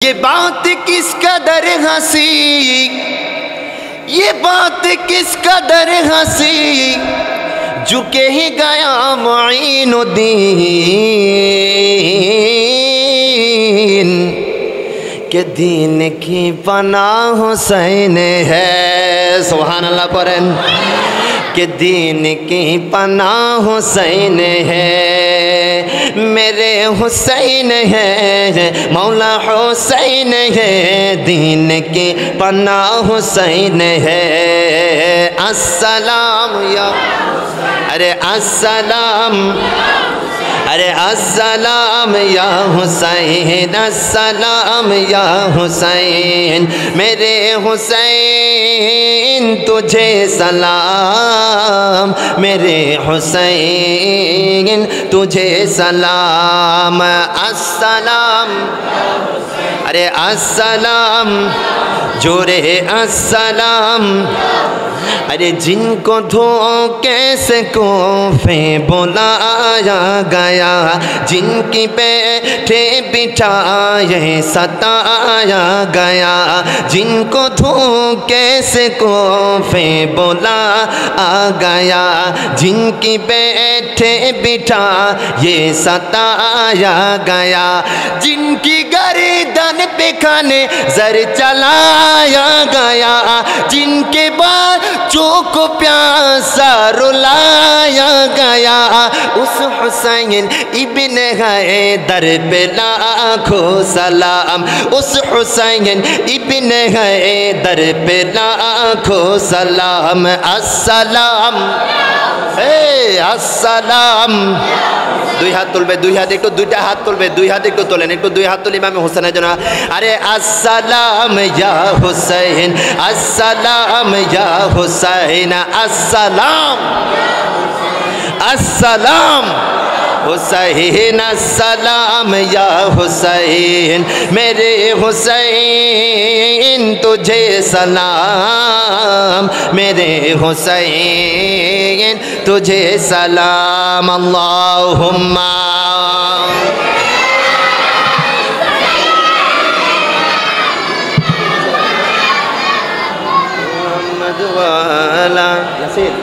ये बात किस कदर हंसी, ये बात किस कदर हंसी, झुके ही गया मुईनुद्दीन के दीन की पनाह हुसैन है। सुभान अल्लाह पढ़ें कि दीन की पनाह हुसैन है, मेरे हुसैन है, मौला हुसैन है, दीन की पनाह हुसैन है। अस्सलाम या अरे अस्सलाम, अरे अस्सलाम या हुसैन, अस्सलाम या हुसैन, मेरे हुसैन तुझे सलाम, मेरे हुसैन तुझे सलाम। अस्सलाम, अरे अस्सलाम, जोरे अस्सलाम, अरे जिनको धोखे से कोफे बुलाया गया, जिनकी बैठे बिठाए सताया गया, जिनको धोखे से कोफे बुलाया गया, जिनकी बैठे बिठाए सताया गया, जिनकी गर्दन पे खाने जर चलाया गया, जिनके बाद को प्यासा रुलाया गया, उस हुसैन इब्न हैदर पे लाखों सलाम, उस हुसैन इब्न हैदर पे लाखों सलाम। अस्सलाम, अस्सलाम, দুই হাত তুলবে, দুই হাত একটু, দুইটা হাত তুলবে, দুই হাত একটু তোলেন, একটু দুই হাত তুলি ইমামে হোসেনের জন্য। আরে আসসালাম ইয়া হুসাইন, আসসালাম ইয়া হুসাইন, আসসালাম, अस्सलाम हुसैन, अस्सलाम या हुसैन, मेरे हुसैन तुझे सलाम, मेरे हुसैन तुझे सलाम। अल्लाहुम्मा मुहम्मद वाला नसीर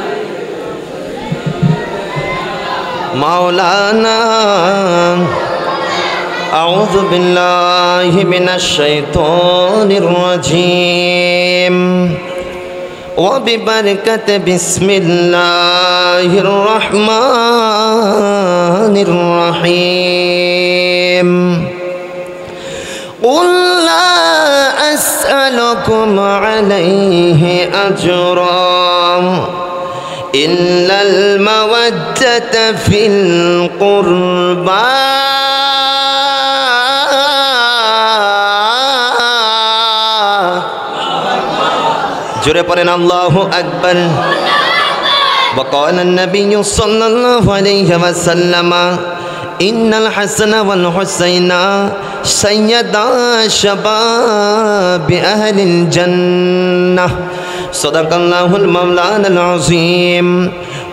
मौलाना। अऊज़ु बिल्लाहि मिनश शैतानिर रजीम व बिबरकत बिस्मिल्लाहिर रहमानिर रहीम। क़ुल ला अस्अलुकुम अलैहि अजरा इल्लल मवद्दत फिल क़ुर्बा। जोरे पढ़ेन अल्लाहु अकबर। वक़ाल नबिय्यु सल्लल्लाहु अलैहि वसल्लम इन्नल हसन वल हुसैना सय्यदा शबाब अहलिल जन्नह। सदक़ल्लाहुल मौलानाल अज़ीम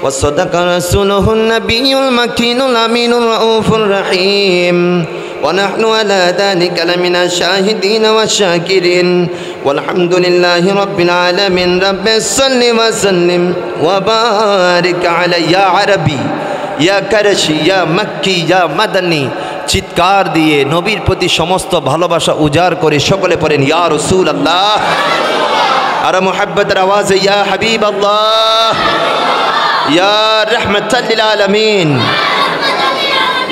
व सदक़ रसूलुहुन नबियुल मकीनुल अमीनुर रऊफुर रहीम व नहनु अला ज़ालिका लमिना शाहिदीन व शाकिरीन वल्हम्दुलिल्लाहि रब्बिल आलमीन। रब्बि सल्लि व सल्लिम व बारिक अलैहि। या अरबी, या करशी, या मक्की, या मदनी, চিৎকার দিয়ে নবীর প্রতি সমস্ত ভালোবাসা উজাড় করে সকলে পড়েন ইয়া রাসূলুল্লাহ। আর মুহাব্বতের আওয়াজে ইয়া হাবিবাল্লাহ, ইয়া রাহমাতাল লিল আলামিন,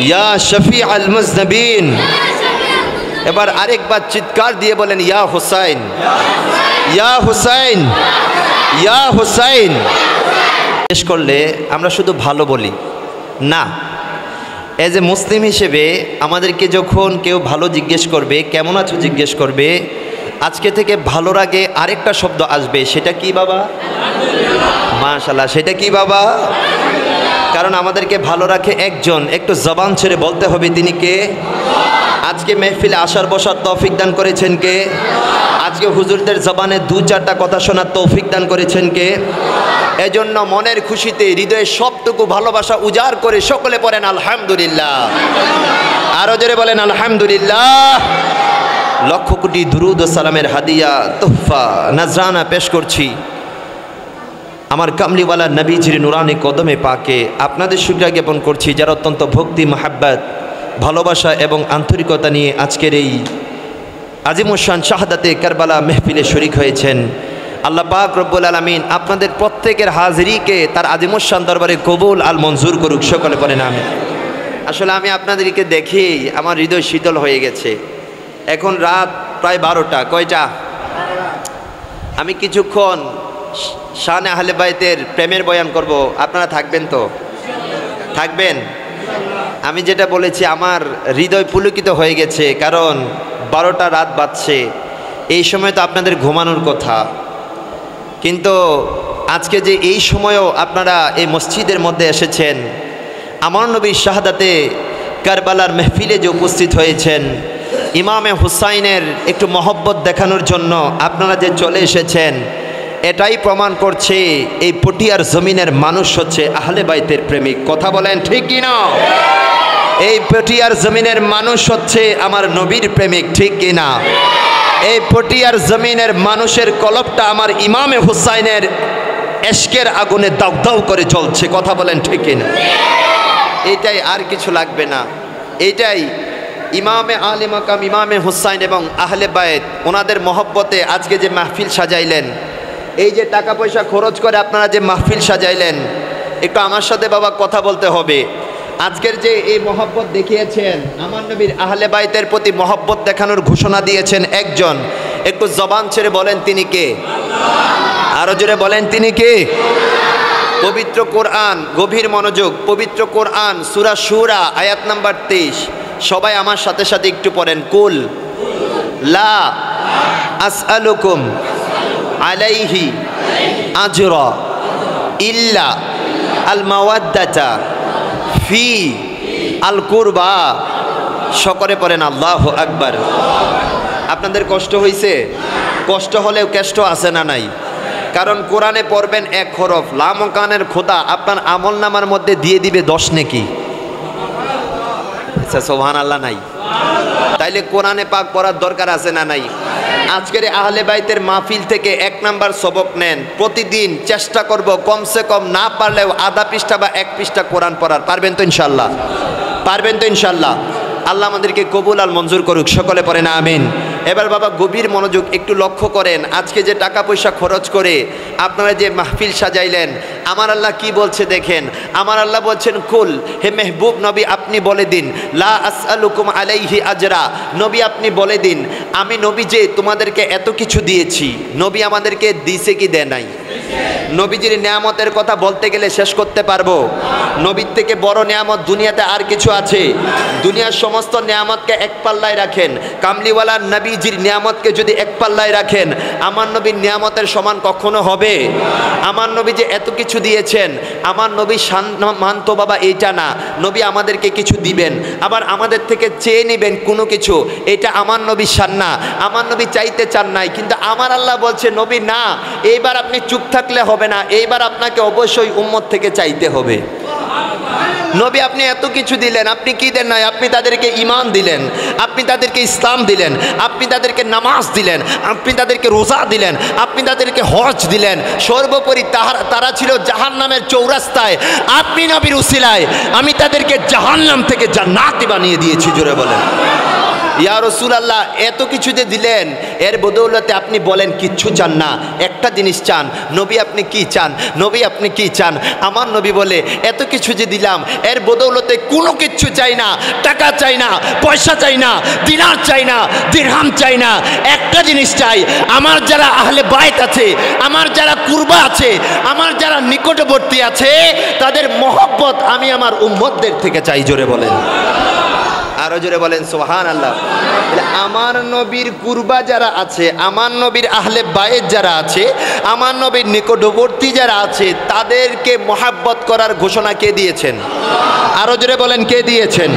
ইয়া শফিউল মুজনিবিন। এবার আরেকবার চিৎকার দিয়ে বলেন ইয়া হুসাইন, ইয়া হুসাইন, ইয়া হুসাইন। জিজ্ঞেস করলে আমরা শুধু ভালো বলি না, এজ এ মুসলিম হিসেবে আমাদেরকে যখন কেউ ভালো জিজ্ঞেস করবে, কেমন আছো জিজ্ঞেস করবে, আজকে থেকে ভালোর আগে আরেকটা শব্দ আসবে, সেটা কি বাবা? মাশাআল্লাহ। সেটা কি বাবা? কারণ আমাদেরকে ভালো রাখে একজন, একটু জবান ছেড়ে বলতে হবে তিনি কে? আজকে মেহফিলে আসার বসার তৌফিক দান করেছেন কে? আজকে হুজুরদের জবানে দু চারটা কথা শোনার তৌফিক দান করেছেন কে? এজন্য মনের খুশিতে হৃদয়ের সবটুকু ভালোবাসা উজাড় করে সকলে পড়েন আলহামদুলিল্লাহ। আরো জোরে বলেন আলহামদুলিল্লাহ। লক্ষ কোটি দুরুদ ও সালামের হাদিয়া তোহফা নজরানা পেশ করছি আমার কামলিওয়ালা নবীজির নুরানি কদমে পাকে। আপনাদের শুকরিয়া জ্ঞাপন করছি যারা অত্যন্ত ভক্তি মহাব্বত ভালোবাসা এবং আন্তরিকতা নিয়ে আজকের এই আজিমুশান শাহাদাতে কারবালা মেহফিলে শরীক হয়েছেন। আল্লাহ পাক রব্বুল আলামিন আপনাদের প্রত্যেকের হাজিরিকে তার আজিমুশান দরবারে কবুল আল মঞ্জুর করুক, সকলে পড়েন আমিন। আসলে আমি আপনাদেরকে দেখেই আমার হৃদয় শীতল হয়ে গেছে। এখন রাত প্রায় 12টা, কয়টা? আমি কিছুক্ষণ শান আহলে বাইতের প্রেমের বয়ান করব, আপনারা থাকবেন তো? থাকবেন? আমি যেটা বলেছি আমার হৃদয় পুলকিত হয়ে গেছে, কারণ 12টা রাত বাজছে, এই সময় তো আপনাদের ঘুমানোর কথা, কিন্তু আজকে যে এই সময়ও আপনারা এই মসজিদের মধ্যে এসেছেন, আমার নবীর শাহাদাতে কারবালার মেহফিলে যে উপস্থিত হয়েছেন, ইমামে হুসাইনের একটু মহব্বত দেখানোর জন্য আপনারা যে চলে এসেছেন, এটাই প্রমাণ করছে এই পটিয়ার জমিনের মানুষ হচ্ছে আহলে বাইতের প্রেমিক। কথা বলেন ঠিক কি না? এই পটিয়ার জমিনের মানুষ হচ্ছে আমার নবীর প্রেমিক, ঠিক কি না? এই পটিয়ার জমিনের মানুষের কলবটা আমার ইমামে হুসাইনের এশকের আগুনে দাউ দাউ করে জ্বলছে। কথা বলেন ঠিক কি না? এইটাই, আর কিছু লাগবে না। এইটাই ইমামে আলী মাকাম ইমামে হুসাইন এবং আহলে বাইত ওনাদের মহব্বতে আজকে যে মাহফিল সাজাইলেন, এই যে টাকা পয়সা খরচ করে আপনারা যে মাহফিল সাজাইলেন, একটু আমার সাথে বাবা কথা বলতে হবে। আজকের যে এই মহব্বত দেখিয়েছেন, আমার নবীর আহলে বাইতের প্রতি মহব্বত দেখানোর ঘোষণা দিয়েছেন একজন, একটু জবান ছেড়ে বলেন তিনি কে? আরো জোরে বলেন তিনি কে? পবিত্র কোরআন, গভীর মনোযোগ, পবিত্র কোরআন সূরা শুরা আয়াত নাম্বার 23, সবাই আমার সাথে সাথে একটু পড়েন। কুল লা আসআলুকুম আলাইহি আজরা ইল্লা আল মাওয়াদ্দাতা ফি আল কুরবা। সকলে পড়েন আল্লাহু আকবার। আপনাদের কষ্ট হয়েছে? কষ্ট হলেও কষ্ট আছে না নাই? কারণ কোরআনে পড়বেন এক হরফ, লামকানের খোদা আপনার আমল নামার মধ্যে দিয়ে দিবে 10 নেকি। আচ্ছা সুবহানাল্লাহ নাই? তাইলে কোরআনে পাক পড়ার দরকার আছে না নাই? আজকের আহলে বাইতের মাহফিল থেকে 1 নাম্বার সবক নেন। প্রতিদিন চেষ্টা করব কমসে কম না পারলেও আধা পৃষ্ঠা বা 1 পৃষ্ঠা কোরআন পড়ার। পারবেন তো ইনশাল্লাহ? পারবেন তো ইনশাল্লাহ? আল্লাহ আমাদেরকে কবুল আর মঞ্জুর করুক, সকলে পড়েন আমিন। এবার বাবা গভীর মনোযোগ, একটু লক্ষ্য করেন আজকে যে টাকা পয়সা খরচ করে আপনারা যে মাহফিল সাজাইলেন, আমার আল্লাহ কি বলছে দেখেন। আমার আল্লাহ বলছেন কুল, হে মেহবুব নবী আপনি বলে দিন, লা আসআলুকুম আলাইহি আজরা, নবী আপনি বলে দিন আমি নবী যে তোমাদেরকে এত কিছু দিয়েছি, নবী আমাদেরকে দিছে কি দেয় নাই? নবীজির নিয়ামতের কথা বলতে গেলে শেষ করতে পারবো? নবীর থেকে বড় নিয়ামত দুনিয়াতে আর কিছু আছে? দুনিয়ার সমস্ত নিয়ামতকে এক পাল্লায় রাখেন, কামলিওয়ালা নবীজির নিয়ামতকে যদি এক পাল্লায় রাখেন, আমার নবীর নিয়ামতের সমান কখনো হবে? আমার নবী যে এত কিছু দিয়েছেন, আমার নবী মান তো বাবা এইটা না, নবী আমাদেরকে কিছু দিবেন আবার আমাদের থেকে চেয়ে নেবেন কোনো কিছু, এটা আমার নবী শান না। আমার নবী চাইতে চান নাই, কিন্তু আমার আল্লাহ বলছে নবী না, এইবার আপনি চুপ থাকলে হবে না, এইবার আপনাকে অবশ্যই উম্মত থেকে চাইতে হবে। নবী আপনি এত কিছু দিলেন, আপনি কি দেন নাই? আপনি তাদেরকে ঈমান দিলেন, আপনি তাদেরকে ইসলাম দিলেন, আপনি তাদেরকে নামাজ দিলেন, আপনি তাদেরকে রোজা দিলেন, আপনি তাদেরকে হজ দিলেন। সর্বোপরি তারা ছিল জাহান্নামের চৌরাস্তায়, আপনি নবীর উসিলায় আমি তাদেরকে জাহান্নাম থেকে জান্নাতি বানিয়ে দিয়েছি। জোরে বলেন ইয়া রাসূলুল্লাহ। এত কিছু যে দিলেন, এর বদৌলতে আপনি বলেন কিচ্ছু চান না, একটা জিনিস চান। নবী আপনি কি চান? নবী আপনি কি চান? আমার নবী বলে এত কিছু যে দিলাম, এর বদৌলতে কোনো কিচ্ছু চাই না, টাকা চাই না, পয়সা চাই না, দিনার চাই না, দিরহাম চাই না, একটা জিনিস চাই, আমার যারা আহলে বাইত আছে, আমার যারা কুরবা আছে, আমার যারা নিকটবর্তী আছে, তাদের মহব্বত আমি আমার উম্মতদের থেকে চাই। জোরে বলেন, আরো জোরে বলেন সুবহানাল্লাহ। আমার নবীর কুরবা যারা আছে, আমার নবীর আহলে বাইত যারা আছে, আমার নবীর নিকটবর্তী যারা আছে, তাদেরকে মহাব্বত করার ঘোষণা কে দিয়েছেন? আরো জোরে বলেন কে দিয়েছেন?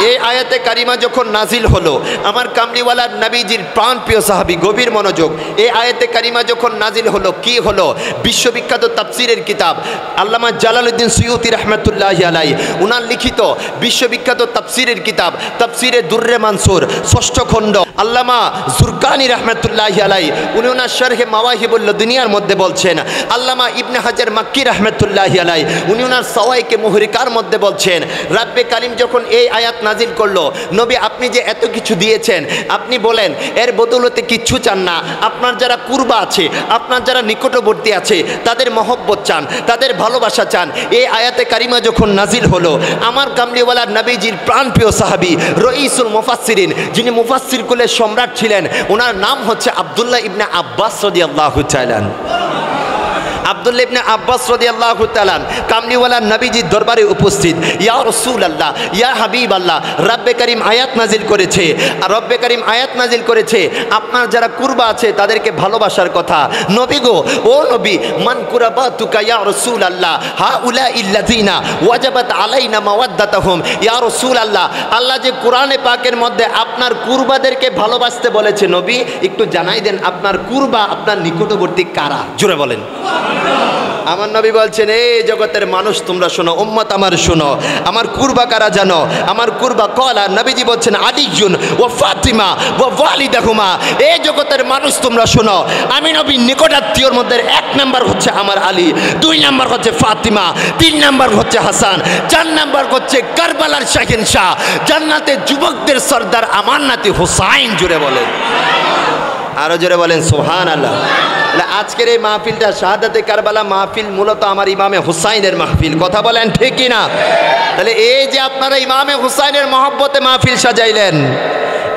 এই আয়াতে কারিমা যখন নাজিল হলো, আমার কামলিওয়ালার নবীজির প্রাণপ্রিয় সাহাবী, গভীর মনোযোগ, এই আয়াতে কারিমা যখন নাজিল হলো, কি হলো? বিশ্ববিখ্যাত তাফসীরের কিতাব আল্লামা জালালউদ্দিন সুয়ুতী রাহমাতুল্লাহি আলাইহি উনার লিখিত বিশ্ববিখ্যাত তাফসীরের কিতাব তাফসীরে দুররে মানসুর ৬ষ্ঠ খণ্ড আল্লামা জুরকানি রাহমাতুল্লাহি আলাইহি উনি ওনার শরহে মাওয়াহিবুল দুনিয়ার মধ্যে বলছেন, আল্লামা ইবনে হাজার মাক্কি রাহমাতুল্লাহি আলাইহি উনি ওনার সওয়াইকে মুহরিকার মধ্যে বলছেন, রাব্বে কারিম যখন এই আয়াত নাজিল করলো, নবী আপনি যে এত কিছু দিয়েছেন, আপনি বলেন এর বদৌলতে কিচ্ছু চান না, আপনার যারা কুরবা আছে, আপনার যারা নিকটবর্তী আছে, তাদের মহব্বত চান, তাদের ভালোবাসা চান। এই আয়াতে কারিমা যখন নাজিল হলো, আমার কামলিওয়ালার নবীজির প্রাণপ্রিয় সাহাবী রঈসুল মুফাসসিরিন, যিনি মুফাসসির কুলের সম্রাট ছিলেন, ওনার নাম হচ্ছে আব্দুল্লাহ ইবনে আব্বাস রাদিয়াল্লাহু তাআলা। আব্দুল্লাহ ইবনে আব্বাস রাদিয়াল্লাহু তাআলা কামলিওয়ালার নবীজির দরবারে উপস্থিত, ইয়া রাসূলুল্লাহ, ইয়া হাবিবাল্লাহ, রব্বে কারীম আয়াত নাজিল করেছে, আর রব্বে কারীম আয়াত নাজিল করেছে আপনার যারা কুরবা আছে তাদেরকে ভালোবাসার কথা। নবী গো, ও নবী, মান কুরাবাতুকা ইয়া রাসূলুল্লাহ, হাউলা ইল্লাযিনা ওয়াজাবাত আলাইনা মাওয়াদ্দাতুহুম, ইয়া রাসূলুল্লাহ, আল্লাহ যে কোরআনে পাকের মধ্যে আপনার কুরবাদেরকে ভালোবাসতে বলেছে, নবী একটু জানাই দেন আপনার কুরবা, আপনার নিকটবর্তী কারা? জোরে বলেন। আমার নবী বলছেন, এই জগতের মানুষ তোমরা শোনো, উম্মত আমার শোনো, আমার কুরবা কারা জানো? আমার কুরবা কলা, নবীজি বলছেন আলীজুন ও ফাতিমা ও ওয়ালিদাহুমা। এই জগতের মানুষ তোমরা শোনো, আমি নবীর নিকটাত্মীয়র মধ্যে 1 নাম্বার হচ্ছে আমার আলী, 2 নাম্বার হচ্ছে ফাতিমা, 3 নাম্বার হচ্ছে হাসান, 4 নাম্বার হচ্ছে কারবালার শাহেনশাহ, জান্নাতে যুবকদের সর্দার আমার নাতি হুসাইন। জোরে বলেন, আরো জোরে বলেন সুবহানাল্লাহ। আজকের এই মাহফিলটা শাহাদাতে কারবালা মাহফিল, মূলত আমার ইমামে হুসাইনের মাহফিল। কথা বলেন ঠিক কি না? তাহলে এই যে আপনারা ইমামে হুসাইনের মহব্বতে মাহফিল সাজাইলেন,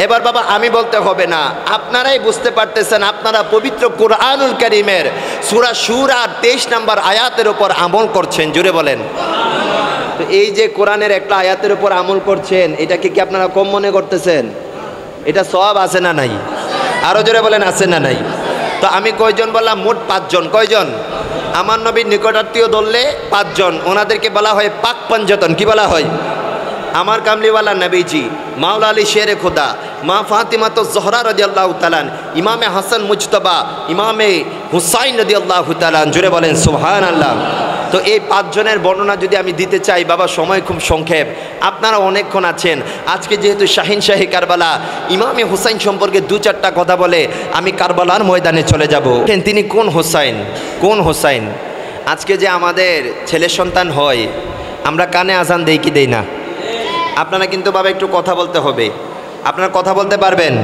এবার বাবা আমি বলতে হবে না, আপনারাই বুঝতে পারতেছেন, আপনারা পবিত্র কুরআনুল কারীমের সূরা শুরা 23 নম্বর আয়াতের উপর আমল করছেন। জোরে বলেন। তো এই যে কোরআনের একটা আয়াতের উপর আমল করছেন, এটাকে কি আপনারা কম মনে করতেছেন? এটা সওয়াব আছে না নাই? আরো জোরে বলেন, আছে না নাই? তো আমি কয়জন বললাম? মোট 5 জন। কয়জন? আমার নবীর নিকটাত্মীয় ধরলে 5 জন, ওনাদেরকে বলা হয় পাক পঞ্জতন। কি বলা হয়? আমার কামলিওয়ালা নবীজি, মাওলা আলী শেরে খোদা, মা ফাতিমা তো জহরা রাদিয়াল্লাহু তাআলা, ইমামে হাসান মুজতবা, ইমামে হুসাইন রাদিয়াল্লাহু তাআলা। জোরে বলেন সুবহানাল্লাহ। তো এই 5 জনের বর্ণনা যদি আমি দিতে চাই, বাবা সময় খুব সংক্ষেপ, আপনারা অনেকক্ষণ আছেন। আজকে যেহেতু শাহিনশাহী কারবালা, ইমামে হুসাইন সম্পর্কে 2-4টা কথা বলে আমি কারবালার ময়দানে চলে যাব। তিনি কোন হুসাইন? কোন হুসাইন? আজকে যে আমাদের ছেলে সন্তান হয়, আমরা কানে আজান দেই কি দেই না? আপনারা কিন্তু বাবা একটু কথা বলতে হবে। আপনারা কথা বলতে পারবেন?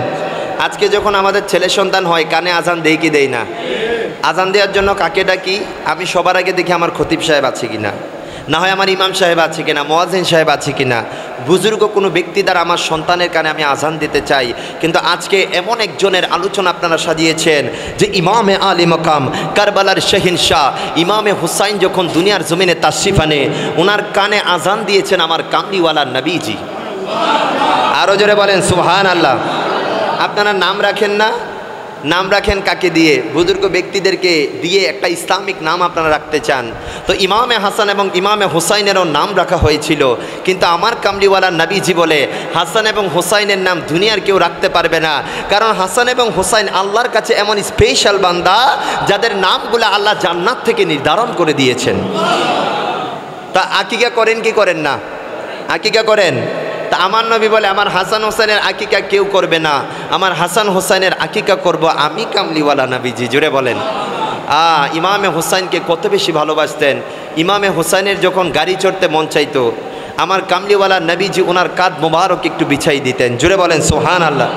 আজকে যখন আমাদের ছেলে সন্তান হয়, কানে আজান দেই কি দেই না? আজান দেওয়ার জন্য কাকে ডাকি? আমি সবার আগে দেখি আমার খতিব সাহেব আছে কিনা, না হয় আমার ইমাম সাহেব আছে কিনা, মুয়াজ্জিন সাহেব আছে কিনা, বুজুর্গ কোনো ব্যক্তি দ্বারা আমার সন্তানের কানে আমি আজান দিতে চাই। কিন্তু আজকে এমন একজনের আলোচনা আপনারা সাজিয়েছেন যে ইমামে আলী মকাম, কারবালার শাহিনশাহ ইমামে হুসাইন যখন দুনিয়ার জমিনে তাশরিফ আনে, ওনার কানে আজান দিয়েছেন আমার কামলিওয়ালা নবীজি। আরো জোরে বলেন সুবহানাল্লাহ। আপনারা নাম রাখেন না? নাম রাখেন কাকে দিয়ে? বুজুর্গ ব্যক্তিদেরকে দিয়ে একটা ইসলামিক নাম আপনারা রাখতে চান। তো ইমামে হাসান এবং ইমামে হুসাইনেরও নাম রাখা হয়েছিল, কিন্তু আমার কামলিওয়ালা নবীজি বলে হাসান এবং হুসাইনের নাম দুনিয়ার কেউ রাখতে পারবে না, কারণ হাসান এবং হুসাইন আল্লাহর কাছে এমন স্পেশাল বান্দা যাদের নামগুলো আল্লাহ জান্নাত থেকে নির্ধারণ করে দিয়েছেন। তা আকিকা করেন কি করেন না? আকিকা করেন। তা আমার নবী বলে আমার হাসান হোসেনের আকিকা কেউ করবে না, আমার হাসান হোসেনের আকিকা করব আমি কামলিওয়ালা নবীজি। জোরে বলেন। ইমামে হুসাইনকে কত বেশি ভালোবাসতেন। ইমামে হুসাইনের যখন গাড়ি চড়তে মন চাইতো, আমার কামলিওয়ালা নবীজি ওনার কাঁধ মোবারক একটু বিছাই দিতেন। জোরে বলেন সুবহানাল্লাহ।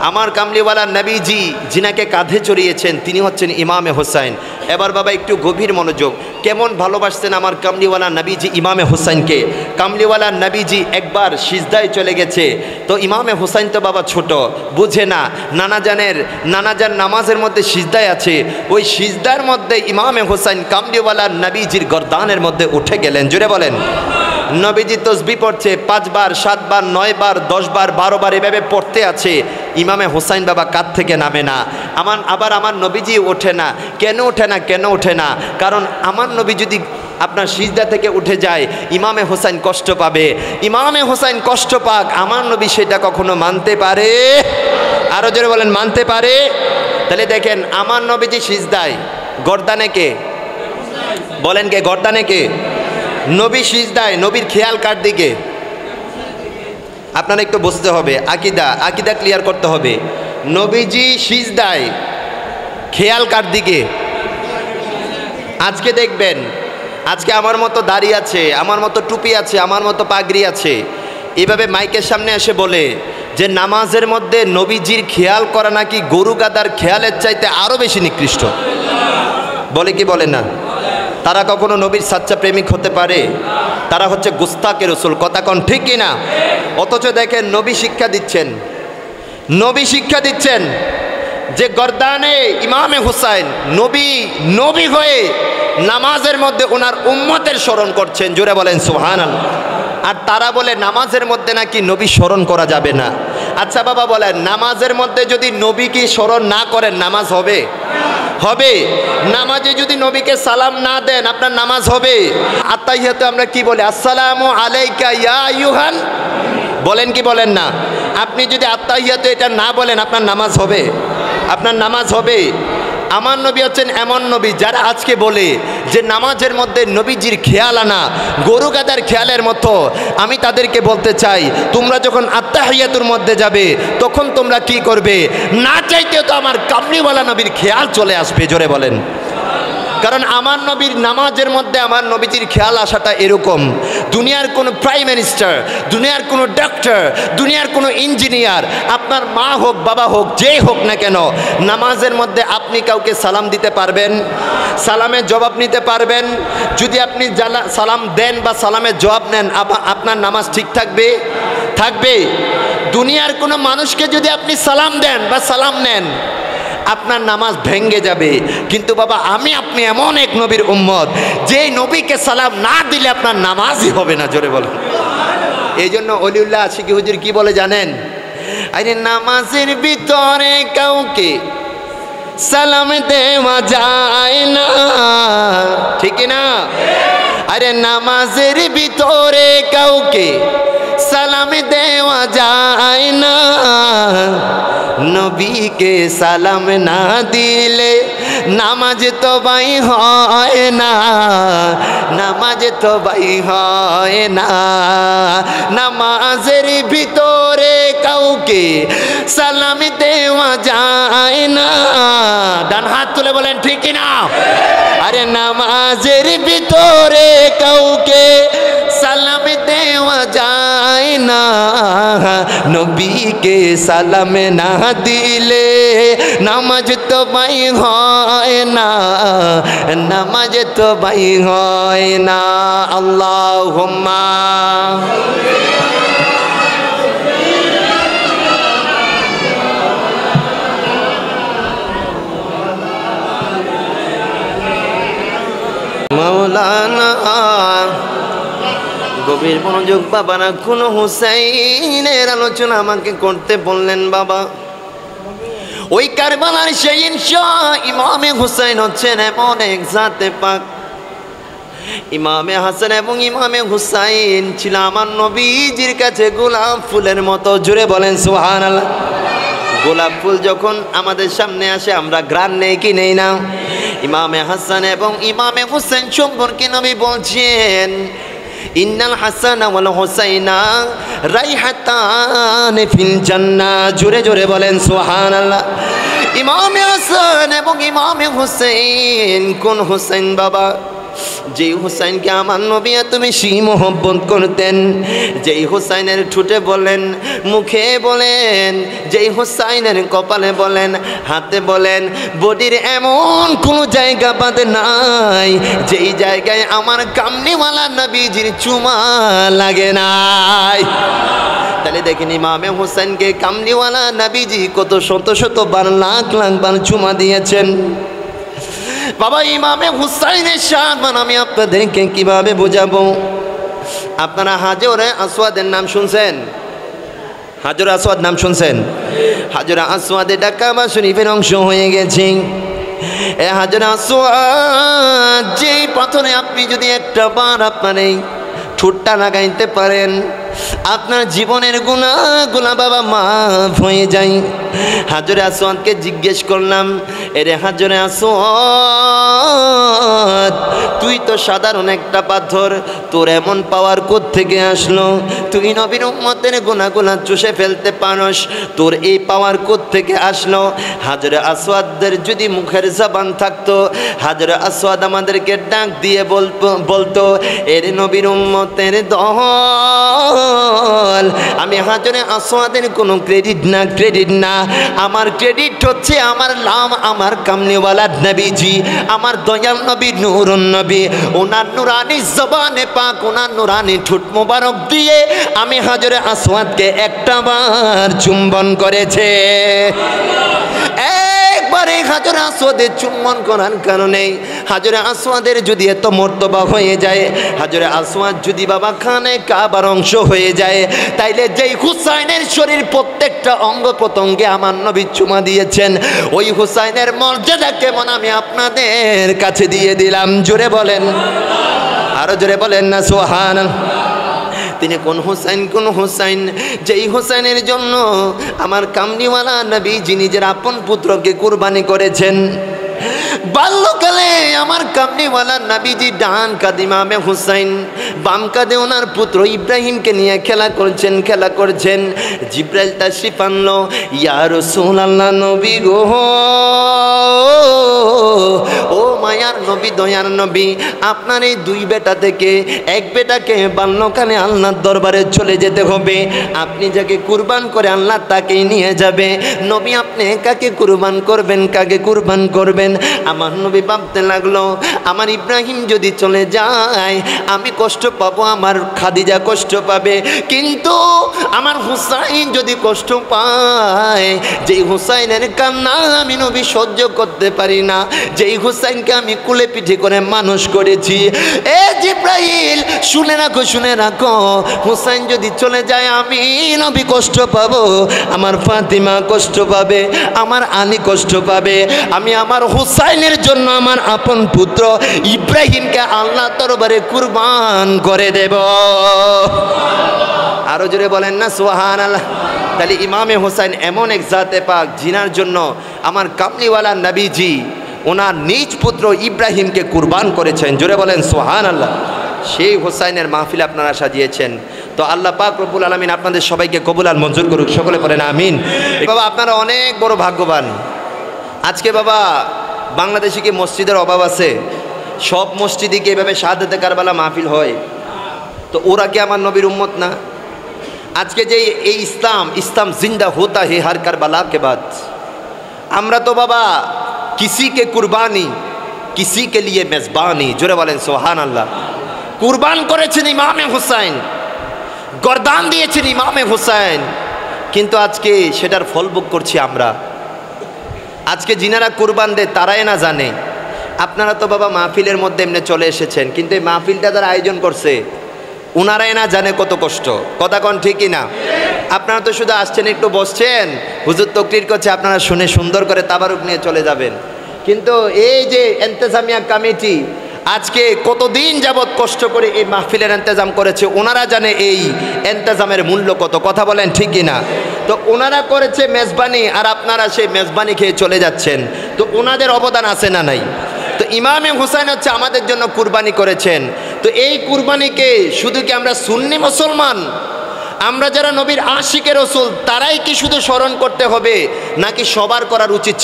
আমার কামলিওয়ালা নবীজি যিনাকে কাঁধে চড়িয়েছেন তিনি হচ্ছেন ইমামে হুসাইন। এবার বাবা একটু গভীর মনোযোগ, কেমন ভালোবাসতেন আমার কামলিওয়ালা নবীজি ইমামে হুসাইনকে। কামলিওয়ালা নবীজি একবার সিজদায় চলে গেছে, তো ইমামে হুসাইন তো বাবা ছোট, বুঝে না, নানাজান নামাজের মধ্যে সিজদায় আছে, ওই সিজদার মধ্যে ইমামে হুসাইন কামলিওয়ালা নবীজির গর্দানের মধ্যে উঠে গেলেন। জোরে বলেন। নবীজি তসবিহ পড়ছে 5 বার, 7 বার, 9 বার, 10 বার, 12 বার এভাবে পড়তে আছে। ইমামে হুসাইন বাবা কাঁধ থেকে নামে না। আবার আমার নবীজি ওঠে না। কেন ওঠে না? কারণ আমার নবী যদি আপনার সিজদা থেকে উঠে যায়, ইমামে হোসেন কষ্ট পাবে। ইমামে হোসেন কষ্ট পাক, আমার নবী সেটা কখনো মানতে পারে? আরো জোরে বলেন, মানতে পারে? তাহলে দেখেন, আমার নবীজি সিজদায়, গর্দানে কে? বলেন কে গর্দানে কে? নবী সিজদায়, নবীর খেয়াল কার দিকে? আপনারা একটু বুঝতে হবে, আকিদা ক্লিয়ার করতে হবে। নবীজি সিজদায়, খেয়াল কার দিকে? আজকে দেখবেন, আজকে আমার মতো দাড়ি আছে, আমার মতো টুপি আছে, আমার মতো পাগড়ি আছে, এভাবে মাইকের সামনে এসে বলে যে নামাজের মধ্যে নবীজির খেয়াল করা নাকি গরু গাদার খেয়ালের চাইতে আরো বেশি নিকৃষ্ট। বলে কি বলে না? তারা কখনো নবীর সাচ্চা প্রেমিক হতে পারে? তারা হচ্ছে গুস্তাকে রসুল। কথা কন ঠিক কিনা? অথচ দেখেন, নবী শিক্ষা দিচ্ছেন, নবী শিক্ষা দিচ্ছেন যে গর্দানে ইমামে হুসাইন নবী হয়ে নামাজের মধ্যে ওনার উম্মতের স্মরণ করছেন। জোরে বলেন সুবহানাল্লাহ। আর তারা বলে নামাজের মধ্যে নাকি নবী স্মরণ করা যাবে না। আচ্ছা বাবা বলেন, নামাজের মধ্যে যদি নবীকে স্মরণ না করেন নামাজ হবে? হবে। নামাজে যদি নবীকে সালাম না দেন আপনার নামাজ হবে? আত্তাহিয়াতে আমরা কি বলি? আসসালামু আলাইকা ইয়া আইয়ুহান। বলেন কি বলেন না? আপনি যদি আত্তাহিয়াতে এটা না বলেন আপনার নামাজ হবে? আপনার নামাজ হবে। আমার নবী হচ্ছেন এমন নবী যারা আজকে বলে যে নামাজের মধ্যে নবীজির খেয়াল আনা গরু গাদার খেয়ালের মতো। আমি তাদেরকে বলতে চাই, তোমরা যখন আত্তাহিয়াতুর মধ্যে যাবে তখন তোমরা কি করবে? না চাইতেও তো আমার কামলিওয়ালা নবীর খেয়াল চলে আসবে। জোরে বলেন। কারণ আমার নবীর নামাজের মধ্যে আমার নবীজির খেয়াল আসাটা এরকম, দুনিয়ার কোনো প্রাইম মিনিস্টার, দুনিয়ার কোনো ডক্টর, দুনিয়ার কোনো ইঞ্জিনিয়ার, আপনার মা হোক বাবা হোক যেই হোক না কেন, নামাজের মধ্যে আপনি কাউকে সালাম দিতে পারবেন? সালামের জবাব নিতে পারবেন? যদি আপনি সালাম দেন বা সালামের জবাব নেন আপনার নামাজ ঠিক থাকবে? থাকবে। দুনিয়ার কোনো মানুষকে যদি আপনি সালাম দেন বা সালাম নেন আপনার নামাজ ভেঙ্গে যাবে। কিন্তু বাবা আমি আপনি এমন এক নবীর উম্মত যে নবীকে সালাম না দিলে আপনার নামাজই হবে না। জোরে বলেন। এই জন্য অলিউল্লাহ আশিকি হুজুর কি বলে জানেন? আরে নামাজের ভিতরে কাউকে সালাম দেওয়া যায় না, ঠিক না? আরে নামাজের ভিতরে কাউকে সালাম দেওয়া যায় না, নবীকে সালাম না দিলে নামাজ তো বাই হয় না, নামাজ তো বাই হয় না। নামাজের ভিতরে কাউকে সালাম দেওয়া যায় না। ডান হাত তুলে বলেন ঠিক না? আরে নামাজের ভিতরে কাউকে সালাম দেওয়া যায় না, নবীকে সালাম না দিলে নামাজ তো বাই হয় না, নামাজ তো বাই হয় না। আল্লাহুম্মা মাওলানা। গভীর মনোযোগ বাবা, না কোনো হুসাইনের আলোচনা আমাকে করতে বললেন বাবা। ওই কারবালার সেই ইমামে হুসাইন হচ্ছেন এমন এক জাতে পাক। ইমামে হাসান এবং ইমামে হুসাইন ছিল আমার নবীজির কাছে গোলাপ ফুলের মতো। জুড়ে বলেন সুবহানাল্লাহ। গোলাপ ফুল যখন আমাদের সামনে আসে আমরা ঘ্রাণ নেই কি নেই না? ইমামে হাসান এবং ইমামে হুসাইন সম্পর্কে নবী বলছেন, ইন্নাল হাসান ওয়াল হুসাইনা রাইহাতান ফিল জান্নাহ। জোরে জোরে বলেন সুবহানাল্লাহ। ইমামে হাসান এবং ইমামে হুসাইন কোন হুসাইন বাবা? যেই হুসাইনকে আমার নবী এত বেশি মহব্বত করতেন, যেই হুসাইনের ঠোঁটে বলেন, মুখে বলেন, যেই হুসাইনের কপালে বলেন, হাতে বলেন, বডির এমন কোনো জায়গা বাদ নাই যেই জায়গায় আমার কামলিওয়ালা নবীজির চুমা লাগে নাই। তাহলে দেখেন ইমামে হুসাইনকে কামলিওয়ালা নবীজি কত শত শত বার, লাখ লাখ বার চুমা দিয়েছেন। বাবা ইমামে হুসাইনের শান আমি আপনাদেরকে কিভাবে বোঝাবো? আপনারা হাজরে আসওয়াদের নাম শুনছেন? হাজরে আসওয়াদ নাম শুনছেন? হাজরে আসওয়াদ এটা কাবা শরীফের অংশ হয়ে গেছে। এ হাজরে আসওয়াদ, যেই পাথরে আপনি যদি একটা বার আপনার এই ঠোঁটটা লাগাইতে পারেন, আপনার জীবনের গুনাহগুলো বাবা মাফ হয়ে যায়। হাজরে আসওয়াদকে জিজ্ঞেস করলাম, এরে হাজরে আসওয়াদ, তুই তো সাধারণ একটা পাথর, তোর এমন পাওয়ার কোত্থেকে আসলো? তুই নবীর উম্মতের গুনাহগুলো চুষে ফেলতে পারস, তোর এই পাওয়ার কোত্থেকে আসলো? হাজরে আসওয়াদের যদি মুখের জবান থাকতো, হাজরে আসওয়াদ আমাদেরকে ডাক দিয়ে বলতো, এর নবীর উম্মতের দল, আমি হাজরে আসওয়াদের কোনো ক্রেডিট না, আমার ক্রেডিট হচ্ছে আমার নাম, আমার কামলিওয়ালা নবীজি, আমার দয়াল নবী নূরুন নবী, ওনার নুরানি জবানে পাক, ওনার নুরানি ঠোঁট মোবারক দিয়ে আমি হাজরে আসওয়াদকে একটা বার চুম্বন করেছে। একবারে হাজরে আসওয়াদের চুম্বন করার কারণে হাজরে আসওয়াদের যদি এত মর্তবা হয়ে যায়, হাজরে আসওয়াদ যদি বাবা খানে কাবার অংশ হয়ে যায়, তাইলে যেই হুসাইনের শরীর প্রত্যেকটা অঙ্গ প্রত্যঙ্গে আমার নবী চুমা দিয়েছেন, ওই হুসাইনের মর্যাদা কেমন আমি আপনাদের কাছে দিয়ে দিলাম। জোরে বলেন, আরো জোরে বলেন না সুবহানাল্লাহ। তিনি কোন হুসাইন, যেই হুসাইনের জন্য আমার কামলিওয়ালা নবীজি নিজের আপন পুত্রকে কুরবানি করেছেন। বাল্যকালে আমার কামলিওয়ালা নবীজি ডান কাঁধে ইমামে হুসাইন, বাম কাঁধে ওনার পুত্র ইব্রাহিমকে নিয়ে খেলা করছেন। জিব্রাইল তাশরিফ আনলো, ইয়া রাসূলুল্লাহ, নবী গো, ও মায়ার নবী, দয়ার নবী, আপনার এই দুই বেটা থেকে এক বেটাকে বাল্যকালে আল্লাহর দরবারে চলে যেতে হবে, আপনি যাকে কুরবান করে আল্লাহ তাকেই নিয়ে যাবে। নবী, আপনি কাকে কুরবান করবেন? আমার নবী ভাবতে লাগলো, আমার ইব্রাহিম যদি চলে যায় আমি কষ্ট পাবো, আমার খাদিজা কষ্ট পাবে, কিন্তু আমার হুসাইন যদি কষ্ট পায়, যেই হুসাইনের কান্না আমি নবী সহ্য করতে পারি না, যেই হুসাইনকে আমি কুলে পিঠে করে মানুষ করেছি, এ জিব্রাইল শুনে রাখো, হুসাইন যদি চলে যায় আমি নবী কষ্ট পাবো, আমার ফাতিমা কষ্ট পাবে, আমার আলী কষ্ট পাবে, আমি আমার হুসাইনের জন্য আমার আপন পুত্র ইব্রাহিমকে আল্লাহ দরবারে কুরবান করে দেব। আরো জোরে বলেন না সুবহানাল্লাহ। তাহলে ইমামে হুসাইন এমন এক জাতে পাক, জিনার জন্য আমার কামলিওয়ালা নবীজি ওনার নিজ পুত্র ইব্রাহিমকে কুরবান করেছেন। জোরে বলেন সুবহানাল্লাহ। সেই হুসাইনের মাহফিল আপনারা সাজিয়েছেন, তো আল্লাহ পাক রব্বুল আলামিন আপনাদের সবাইকে কবুল আর মঞ্জুর করুক, সকলে পড়েন আমিন। বাবা, আপনারা অনেক বড় ভাগ্যবান। আজকে বাবা বাংলাদেশে কি মসজিদের অভাব আছে? সব মসজিদে কি এভাবে শাহাদাতে কারবালা মাহফিল হয়? তো ওরা কি আমার নবীর উম্মত না? আজকে যে এই ইসলাম জিন্দা হোতা হে হর কারবালা কে বাদ। আমরা তো বাবা কিসি কে কুরবানি, কিসি কে লিয়ে মেজবানি। জোরে বলেন সুবহানাল্লাহ। কুরবান করেছেন ইমামে হুসাইন, গর্দান দিয়েছেন ইমামে হুসাইন, কিন্তু আজকে সেটার ফল ভোগ করছি আমরা। আজকে যিনারা কুরবান দেয় তারাই না জানে। আপনারা তো বাবা মাহফিলের মধ্যে এমনি চলে এসেছেন, কিন্তু এই মাহফিলটা যারা আয়োজন করছে ওনারাই না জানে কত কষ্ট। কথা কন ঠিকই না? আপনারা তো শুধু আসছেন, একটু বসছেন, হুজুর তাকরীর করছে, আপনারা শুনে সুন্দর করে তাবারুক নিয়ে চলে যাবেন। কিন্তু এই যে ইন্তেজামিয়া কমিটি আজকে কতদিন যাবৎ কষ্ট করে এই মাহফিলের ইন্তেজাম করেছে, ওনারা জানে এই ইন্তেজামের মূল্য কত। কথা বলেন ঠিকই না? তো ওনারা করেছে মেজবানি, আর আপনারা সেই মেজবানি খেয়ে চলে যাচ্ছেন, তো ওনাদের অবদান আছে না নাই? তো ইমামে হুসাইন হচ্ছে আমাদের জন্য কুরবানি করেছেন। তো এই কুরবানিকে শুধু কি আমরা সুন্নি মুসলমান, আমরা যারা নবীর আশিকের রাসূল, তারাই কি শুধু স্মরণ করতে হবে, নাকি সবার করার উচিত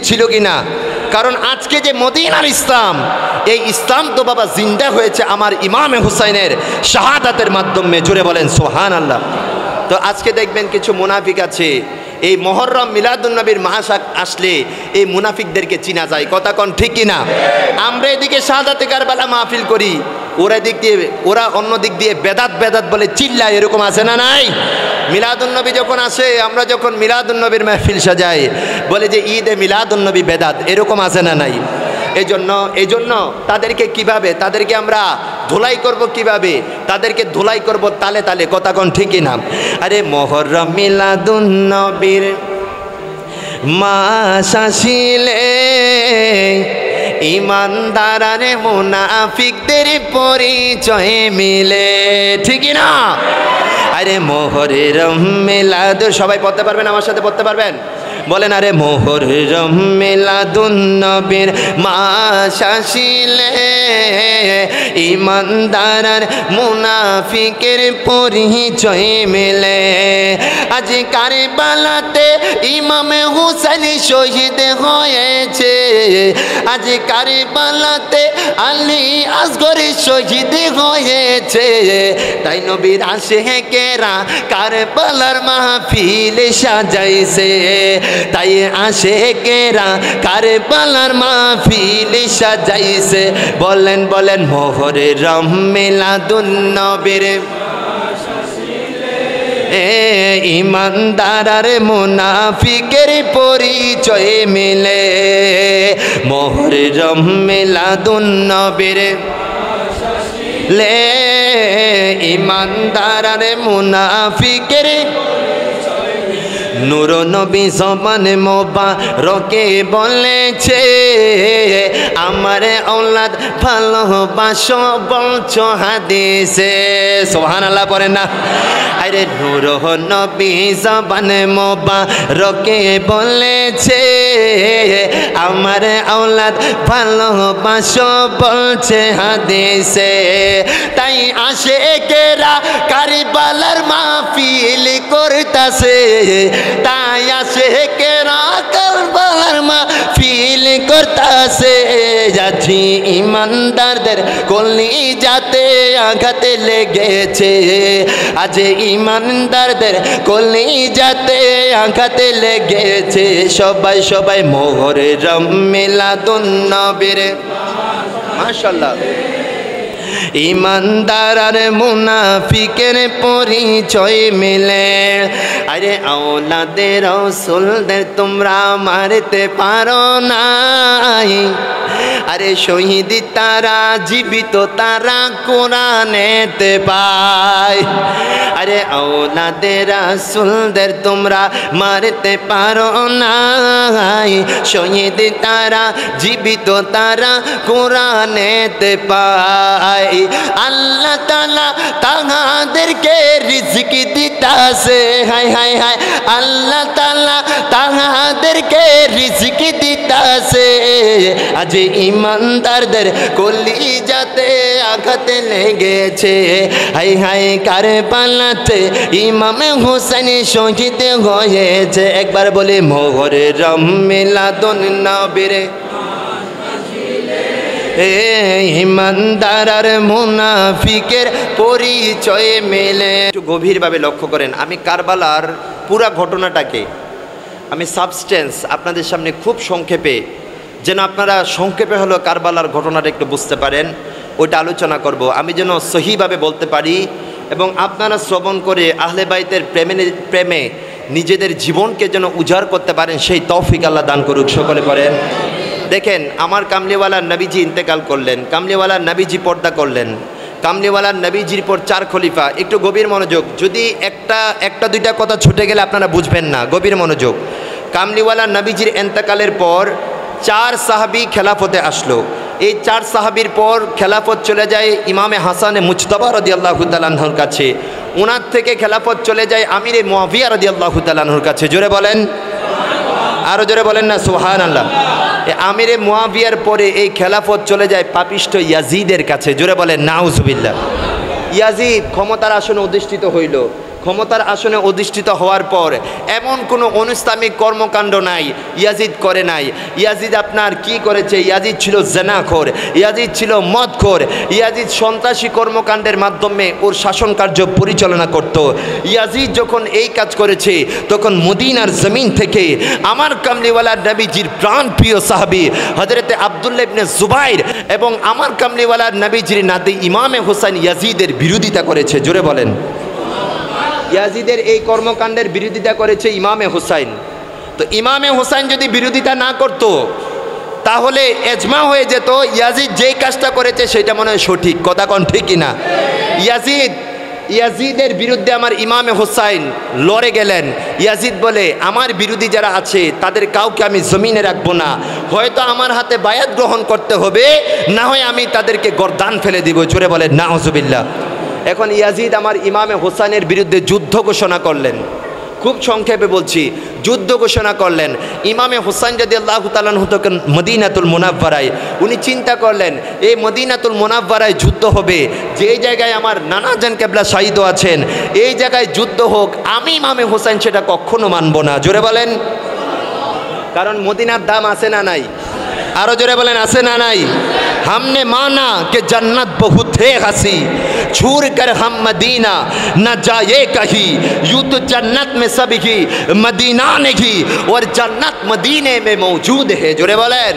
ছিল কি না? কারণ আজকে যে মদিনার ইসলাম, এই ইসলাম তো বাবা জিন্দা হয়েছে আমার ইমামে হুসাইনের শাহাদাতের মাধ্যমে। জোরে বলেন সুবহানাল্লাহ। তো আজকে দেখবেন কিছু মুনাফিক আছে, এই মুহররম মিলাদুন নবীর মাস আসলে এই মুনাফিকদেরকে চিনা যায়। কথা কন ঠিক কিনা? আমরা এদিকে শাহাদাতে কারবালা মাহফিল করি, ওরা অন্য দিক দিয়ে বেদাত বলে চিল্লায়, এরকম আছে না নাই? মিলাদুন নবী যখন আসে, আমরা যখন মিলাদুন নবীর মাহফিল সাজাই, বলে যে ঈদে মিলাদুন নবী বেদাত, এরকম আছে না নাই? এই জন্য তাদেরকে আমরা ধুলাই করব কিভাবে? তাদেরকে ধুলাই করব তালে তালে। কথা কোন ঠিকই না? আরে মুহররম মিলাদুন নবীর মাস আসিলে ইমানদার আর মুনাফিকদের পরিচয় মিলে, ঠিক না? আরে মুহররম মিলাদ, সবাই পড়তে পারবেন? আমার সাথে পড়তে পারবেন? বলেন, আরে মুহররম মিলাদুন নবীর মাস আসিলে ইমানদার আর মুনাফিকের পরিচয় মিলে। আজ কারবালাতে ইমামে হুসাইন শহীদ হয়েছে, আজ কারবালাতে আলী আসগর শহীদ হয়েছে। তাই নবীর আশিকেরা কারবালার মাহফিল সাজাইছে, তাই আশিকেরা কারবালার মাহফিল সাজাইছে। বলেন বলেন, মুহররম মিলাদুন নবীর ইমানদার আর মুনাফিকের পরিচয় মিলে। মুহররম মিলাদুন নবীর লে ইমানদার আর মুনাফিকের। নূর নবী জবান মোবারকে বলেছে, আমার ঔলাদ ভালোবাসো বলছো হাদিসে। সুবহানাল্লাহ পড়েন না? আরে নূর নবী জবান মোবারকে বলেছে, আমার ঔলাদ ভালোবাসো বলছে হাদিসে। তাই আশিকেরা কারবালার মাহফিল করতাছে, তাই আশিকেরা কারবালার মাহফিল করতাছে। যাচ্ছি ইমানদারদের কলিজাতে আঘাত লেগেছে, আজ ইমানদারদের কলিজাতে আঘাত লেগেছে। সবাই সবাই মুহররম মিলাদুন নবীর মাশাআল্লাহ। ইমানদার আর মুনাফিকের পরিচয় মিলে। আরে আওলাদে রাসূলদের তোমরা মারতে পারো নাই, আরে শহীদ তারা জীবিত তারা কোরআনেতে পায়। আরে আওলাদে রাসূলদের তোমরা মারতে পারো নাই, শহীদ তারা জীবিত তারা কোরআনেতে পায়। আল্লাহ তাআলা তাহাদেরকে রিজক দিতাছে, হায় হায় হায়, আল্লাহ তাআলা তাহাদেরকে রিজক দিতাছে। আজ ইমানদারদের কলিজাতে আঘাত লেগেছে, হায় হায় কারবালাতে ইমামে হুসাইন শহীদ হয়েছে। একবার বলি মুহররম মিলাদুন নবীর ইমানদার আর মুনাফিকের পরিচয় মেলে। একটু গভীরভাবে লক্ষ্য করেন, আমি কারবালার পুরা ঘটনাটাকে আমি সাবস্টেন্স আপনাদের সামনে খুব সংক্ষেপে, যেন আপনারা সংক্ষেপে হলো কারবালার ঘটনাটা একটু বুঝতে পারেন, ওইটা আলোচনা করব। আমি যেন সহিভাবে বলতে পারি এবং আপনারা শ্রবণ করে আহলে বাইতের প্রেমে নিজেদের জীবনকে যেন উজাড় করতে পারেন, সেই তৌফিক আল্লাহ দান করুক। সকলে করেন। দেখেন, আমার কামলিওয়ালা নবীজি ইন্তেকাল করলেন, কামলিওয়ালা নবীজি পর্দা করলেন, কামলিওয়ালা নবীজির পর 4 খলিফা। একটু গভীর মনোযোগ, যদি একটা দুইটা কথা ছুটে গেলে আপনারা বুঝবেন না, গভীর মনোযোগ। কামলিওয়ালা নবীজির ইন্তেকালের পর 4 সাহাবী খেলাফতে আসলো। এই 4 সাহাবীর পর খেলাফত চলে যায় ইমামে হাসানে মুজতবা রাদিয়াল্লাহু তাআলা আনহুর কাছে, ওনার থেকে খেলাফত চলে যায় আমিরে মুয়াবিয়া রাদিয়াল্লাহু তাআলা আনহুর কাছে। জোরে বলেন, আরো জোরে বলেন না সুবহানাল্লাহ। আমিরে মুয়াবিয়ার পরে এই খেলাফত চলে যায় পাপিষ্ঠ ইয়াজিদের কাছে। জোরে বলেন নাউজুবিল্লাহ। ইয়াজিদ ক্ষমতার আসনে অধিষ্ঠিত হইল। ক্ষমতার আসনে অধিষ্ঠিত হওয়ার পর এমন কোনো অনিসলামিক কর্মকাণ্ড নাই ইয়াজিদ করে নাই। ইয়াজিদ আপনার কি করেছে? ইয়াজিদ ছিল জেনাখোর, ইয়াজিদ ছিল মদখোর, ইয়াজিদ সন্ত্রাসী কর্মকাণ্ডের মাধ্যমে ওর শাসন কার্য পরিচালনা করত। ইয়াজিদ যখন এই কাজ করেছে তখন মদিনার জমিন থেকে আমার কামলিওয়ালা নবীজির প্রাণপ্রিয় সাহাবী হযরতে আব্দুল্লাহ ইবনে জুবাইর এবং আমার কামলিওয়ালা নবীজির নাতি ইমামে হুসাইন ইয়াজিদের বিরোধিতা করেছে। জোরে বলেন। ইয়াজিদের এই কর্মকাণ্ডের বিরোধিতা করেছে ইমামে হুসাইন। তো ইমামে হুসাইন যদি বিরোধিতা না করত তাহলে এজমা হয়ে যেত ইয়াজিদ যেই কাজটা করেছে সেটা মনে হয় সঠিক। কথা কোন ঠিক কিনা? ইয়াজিদ ইয়াজিদের বিরুদ্ধে আমার ইমামে হোসাইন লড়ে গেলেন। ইয়াজিদ বলে আমার বিরোধী যারা আছে তাদের কাউকে আমি জমিনে রাখবো না, হয়তো আমার হাতে বায়াত গ্রহণ করতে হবে, না হয় আমি তাদেরকে গর্দান ফেলে দিব। জোরে বলেন নাউজুবিল্লাহ। এখন ইয়াজিদ আমার ইমামে হোসাইনের বিরুদ্ধে যুদ্ধ ঘোষণা করলেন। খুব সংক্ষেপে বলছি, যুদ্ধ ঘোষণা করলেন। ইমামে হোসাইন রাদিয়াল্লাহু তাআলা আনহু তখন মদিনাতুল মুনাওয়ারায়, উনি চিন্তা করলেন এই মদিনাতুল মুনাওয়ারায় যুদ্ধ হবে, যেই জায়গায় আমার নানা জান কেবলা শহীদ আছেন, এই জায়গায় যুদ্ধ হোক, আমি ইমামে হোসাইন সেটা কখনো মানব না। জোরে বলেন, কারণ মদিনার দাম আছে না নাই? আরো জোরে বলেন আছে না নাই? हमने माना कि जन्नत बहुत है हंसी, छोड़ कर हम मदीना न जाए कहीं, यूं तो जन्नत में सब ही मदीना नहीं और जन्नत मदीने में मौजूद है। জোরে বলেন,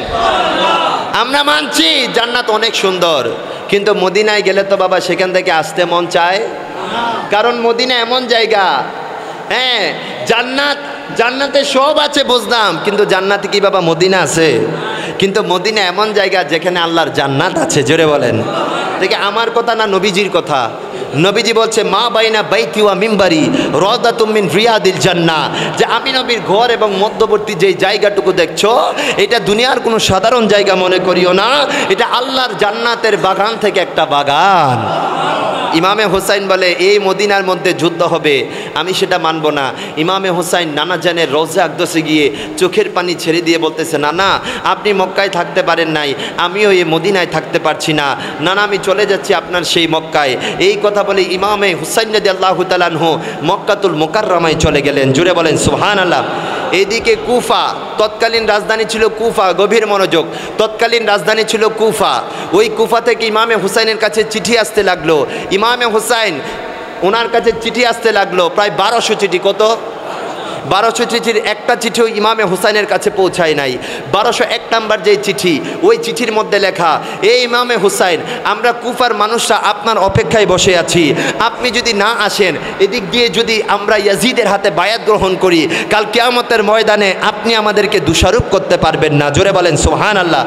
আমরা মানছি জান্নাত অনেক সুন্দর, কিন্তু মদিনায় গেলে তো বাবা সেখান থেকে আসতে মন চায়, কারণ মদিনা এমন জায়গা, হ্যাঁ জান্নাতে সব আছে বুঝলাম, কিন্তু জান্নাতে কি বাবা মদিনা আছে? কিন্তু মদিনা এমন জায়গা যেখানে আল্লাহর জান্নাত আছে। জোরে বলেন, দেখে আমার কথা না নবীজির কথা? নবীজি বলছে মা বাইনা বাইতি ওয়া মিম্বারি রাদাতুম মিন রিয়াদিল জান্নাহ, যে আমি নবীর ঘর এবং মধ্যবর্তী যে জায়গাটুকু দেখছো এটা দুনিয়ার কোনো সাধারণ জায়গা মনে করিও না, এটা আল্লাহর জান্নাতের বাগান থেকে একটা বাগান। ইমামে হোসাইন বলে এই মদিনার মধ্যে যুদ্ধ হবে, আমি সেটা মানব না। ইমামে হোসাইন নানা জানের রোজা আকদসে গিয়ে চোখের পানি ছেড়ে দিয়ে বলতেছে, নানা আপনি মক্কায় থাকতে পারেন নাই, আমিও এই মদিনায় থাকতে পারছি না, নানা আমি চলে যাচ্ছি আপনার সেই মক্কায়। এই কথা বলে ইমামে হুসাইন রাদিয়াল্লাহু তাআলা আনহু মক্কাতুল মুকাররমায় চলে গেলেন। জুড়ে বলেন সুবহানাল্লাহ। এইদিকে কুফা, তৎকালীন রাজধানী ছিল কুফা, গভীর মনোযোগ, তৎকালীন রাজধানী ছিল কুফা। ওই কুফা থেকে ইমামে হুসাইনের কাছে চিঠি আসতে লাগলো। ইমামে হুসাইন ওনার কাছে চিঠি আসতে লাগলো প্রায় 1200 চিঠি। কত? 1200 চিঠির একটা চিঠিও ইমামে হুসাইনের কাছে পৌঁছায় নাই। 1201 নাম্বার যে চিঠি, ওই চিঠির মধ্যে লেখা, এই ইমামে হুসাইন আমরা কুফার মানুষরা আপনার অপেক্ষায় বসে আছি, আপনি যদি না আসেন, এদিক দিয়ে যদি আমরা ইয়াজিদের হাতে বায়াত গ্রহণ করি, কাল কিয়ামতের ময়দানে আপনি আমাদেরকে দোষারোপ করতে পারবেন না। জোরে বলেন সুবহানাল্লাহ।